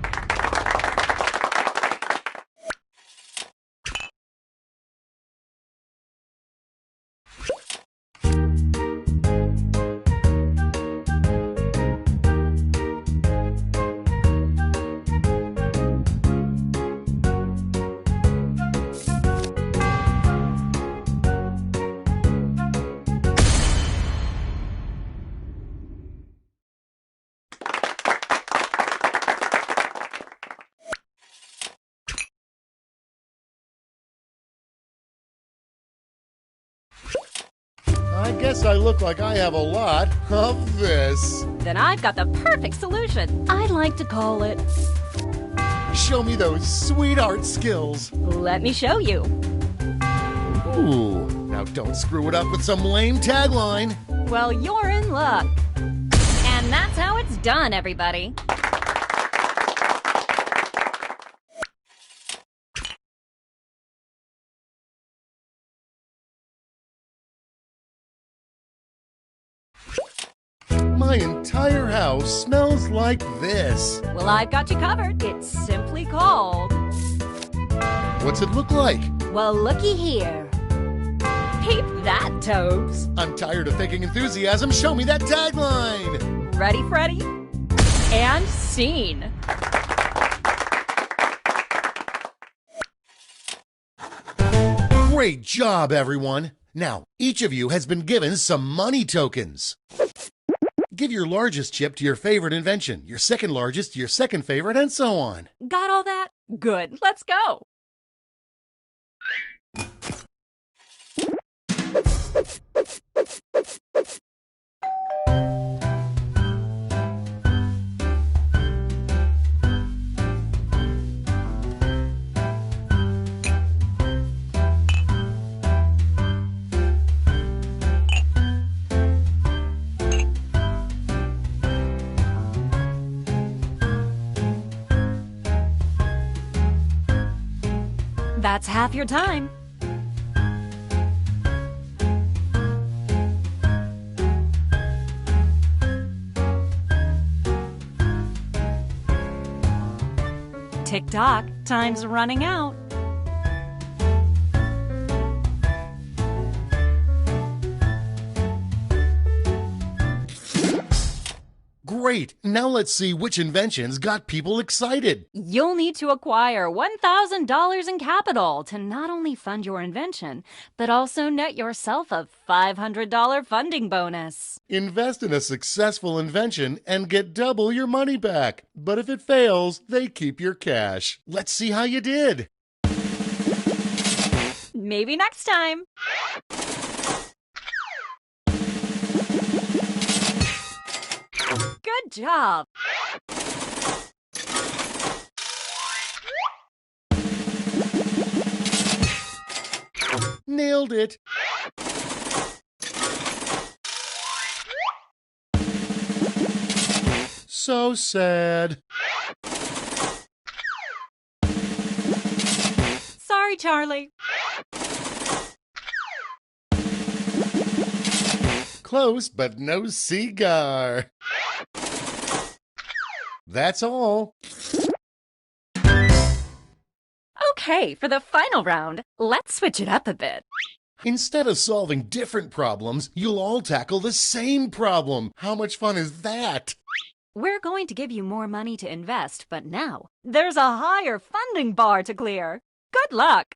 I guess I look like I have a lot of this. Then I've got the perfect solution. I like to call it... Show me those sweet art skills. Let me show you. Ooh, now don't screw it up with some lame tagline. Well, you're in luck. And that's how it's done, everybody. My entire house smells like this. Well, I've got you covered. It's simply called... What's it look like? Well, looky here. Peep that, Tobes. I'm tired of faking enthusiasm. Show me that tagline. Ready, Freddy? And scene. Great job, everyone. Now, each of you has been given some money tokens. Give your largest chip to your favorite invention, your second largest to your second favorite, and so on. Got all that? Good. Let's go. That's half your time. Tick-tock, time's running out. Great! Now let's see which inventions got people excited. You'll need to acquire $1,000 in capital to not only fund your invention, but also net yourself a $500 funding bonus. Invest in a successful invention and get double your money back. But if it fails, they keep your cash. Let's see how you did. Maybe next time. Good job. Nailed it. So sad. Sorry, Charlie. Close, but no cigar. That's all. Okay, for the final round, let's switch it up a bit. Instead of solving different problems, you'll all tackle the same problem. How much fun is that? We're going to give you more money to invest, but now there's a higher funding bar to clear. Good luck!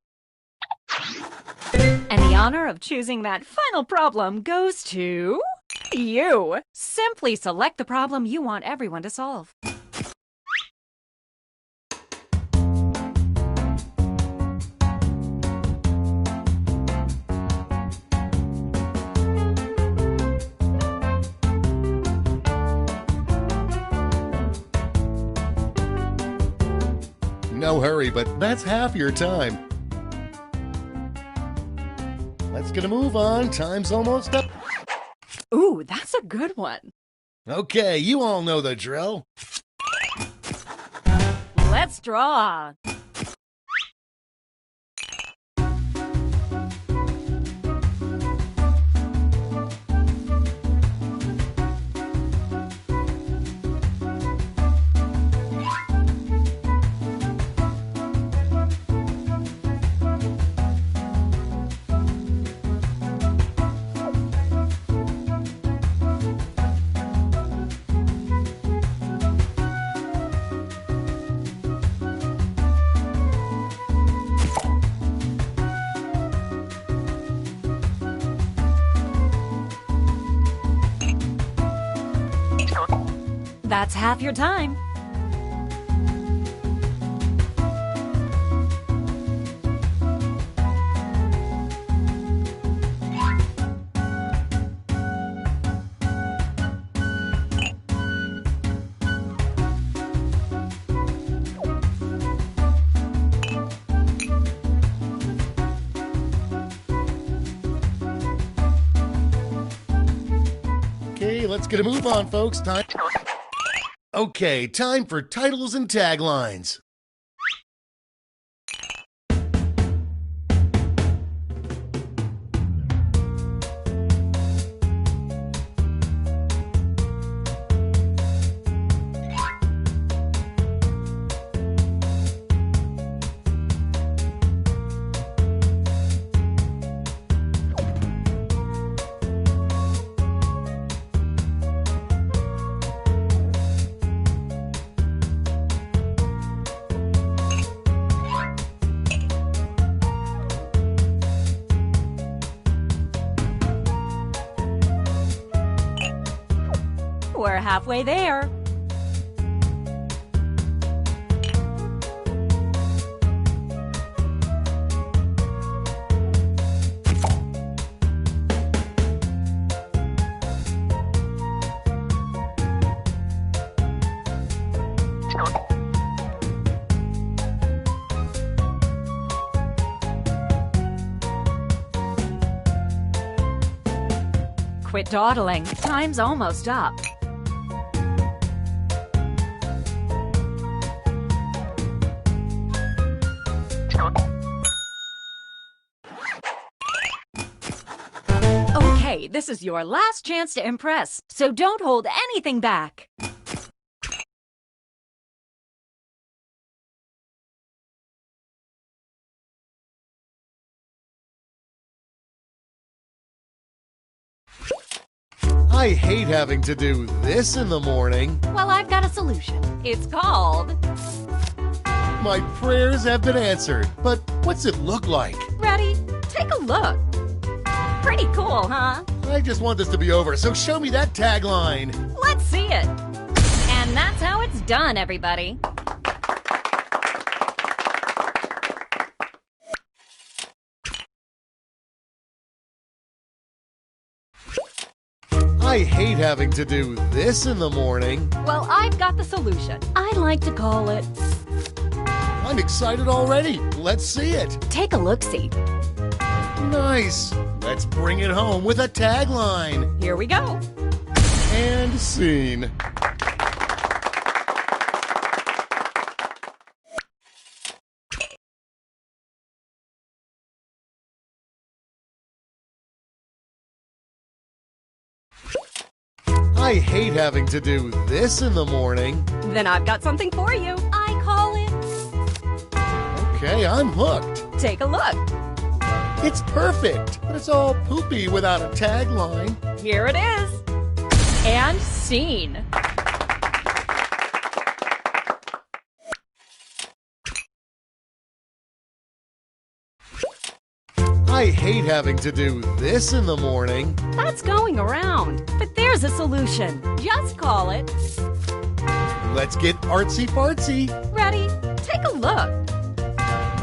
And the honor of choosing that final problem goes to you. Simply select the problem you want everyone to solve. No hurry, but that's half your time. Let's get a move on. Time's almost up. Ooh, that's a good one. Okay, you all know the drill. Let's draw. That's half your time. Okay, let's get a move on, folks. Okay, time for titles and taglines. We're halfway there. Quit dawdling. Time's almost up. Hey, this is your last chance to impress, so don't hold anything back. I hate having to do this in the morning. Well, I've got a solution. It's called... My prayers have been answered, but what's it look like? Ready? Take a look. Pretty cool, huh? I just want this to be over, so show me that tagline. Let's see it. And that's how it's done, everybody. I hate having to do this in the morning. Well, I've got the solution. I like to call it... I'm excited already. Let's see it. Take a look-see. Nice. Let's bring it home with a tagline. Here we go. And scene. I hate having to do this in the morning. Then I've got something for you. I call it... Okay, I'm hooked. Take a look. It's perfect, but it's all poopy without a tagline. Here it is. And scene. I hate having to do this in the morning. That's going around, but there's a solution. Just call it... Let's get artsy-fartsy. Ready? Take a look.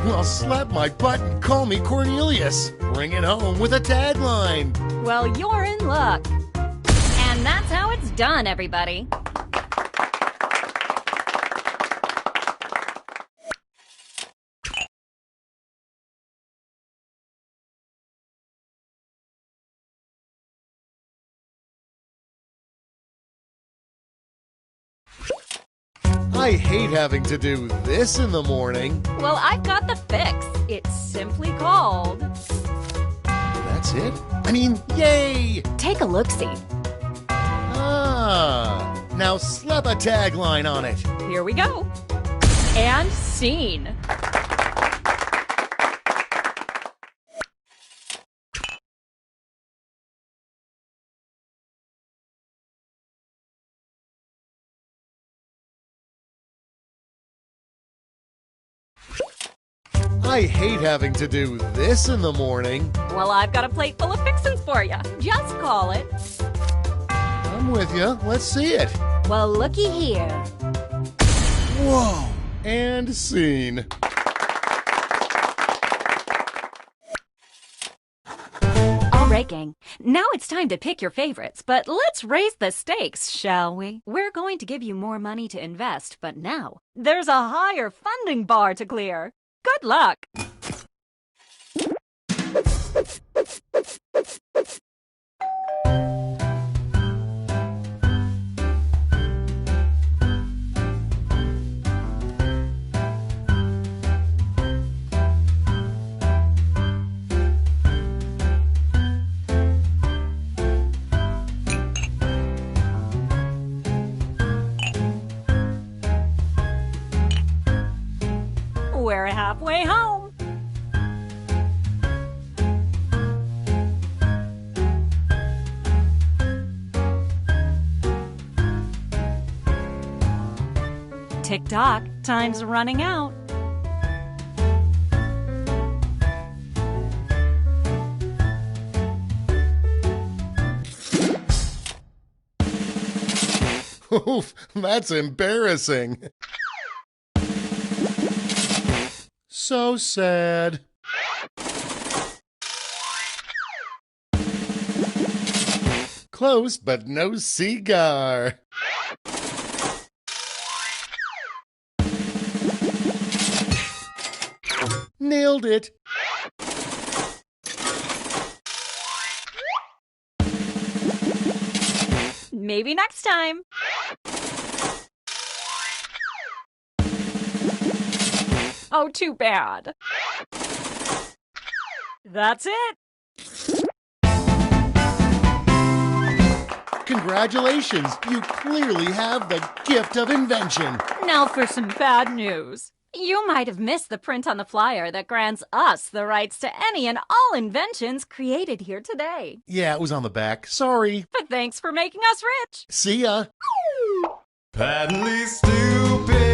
I'll slap my butt and call me Cornelius. Bring it home with a tagline. Well, you're in luck. And that's how it's done, everybody. I hate having to do this in the morning. Well, I've got the fix. It's simply called... That's it? I mean, yay! Take a look-see. Ah, now slap a tagline on it. Here we go. And scene. I hate having to do this in the morning. Well, I've got a plate full of fixins for you. Just call it... I'm with you. Let's see it. Well, looky here. Whoa! And scene. All right, gang. Now it's time to pick your favorites, but let's raise the stakes, shall we? We're going to give you more money to invest, but now there's a higher funding bar to clear. Good luck! We're halfway home. Tick-tock, time's running out. Oof, that's embarrassing. So sad. Close, but no cigar. Nailed it. Maybe next time. Oh, too bad. That's it. Congratulations! You clearly have the gift of invention. Now for some bad news. You might have missed the print on the flyer that grants us the rights to any and all inventions created here today. Yeah, it was on the back. Sorry. But thanks for making us rich. See ya. Patently stupid.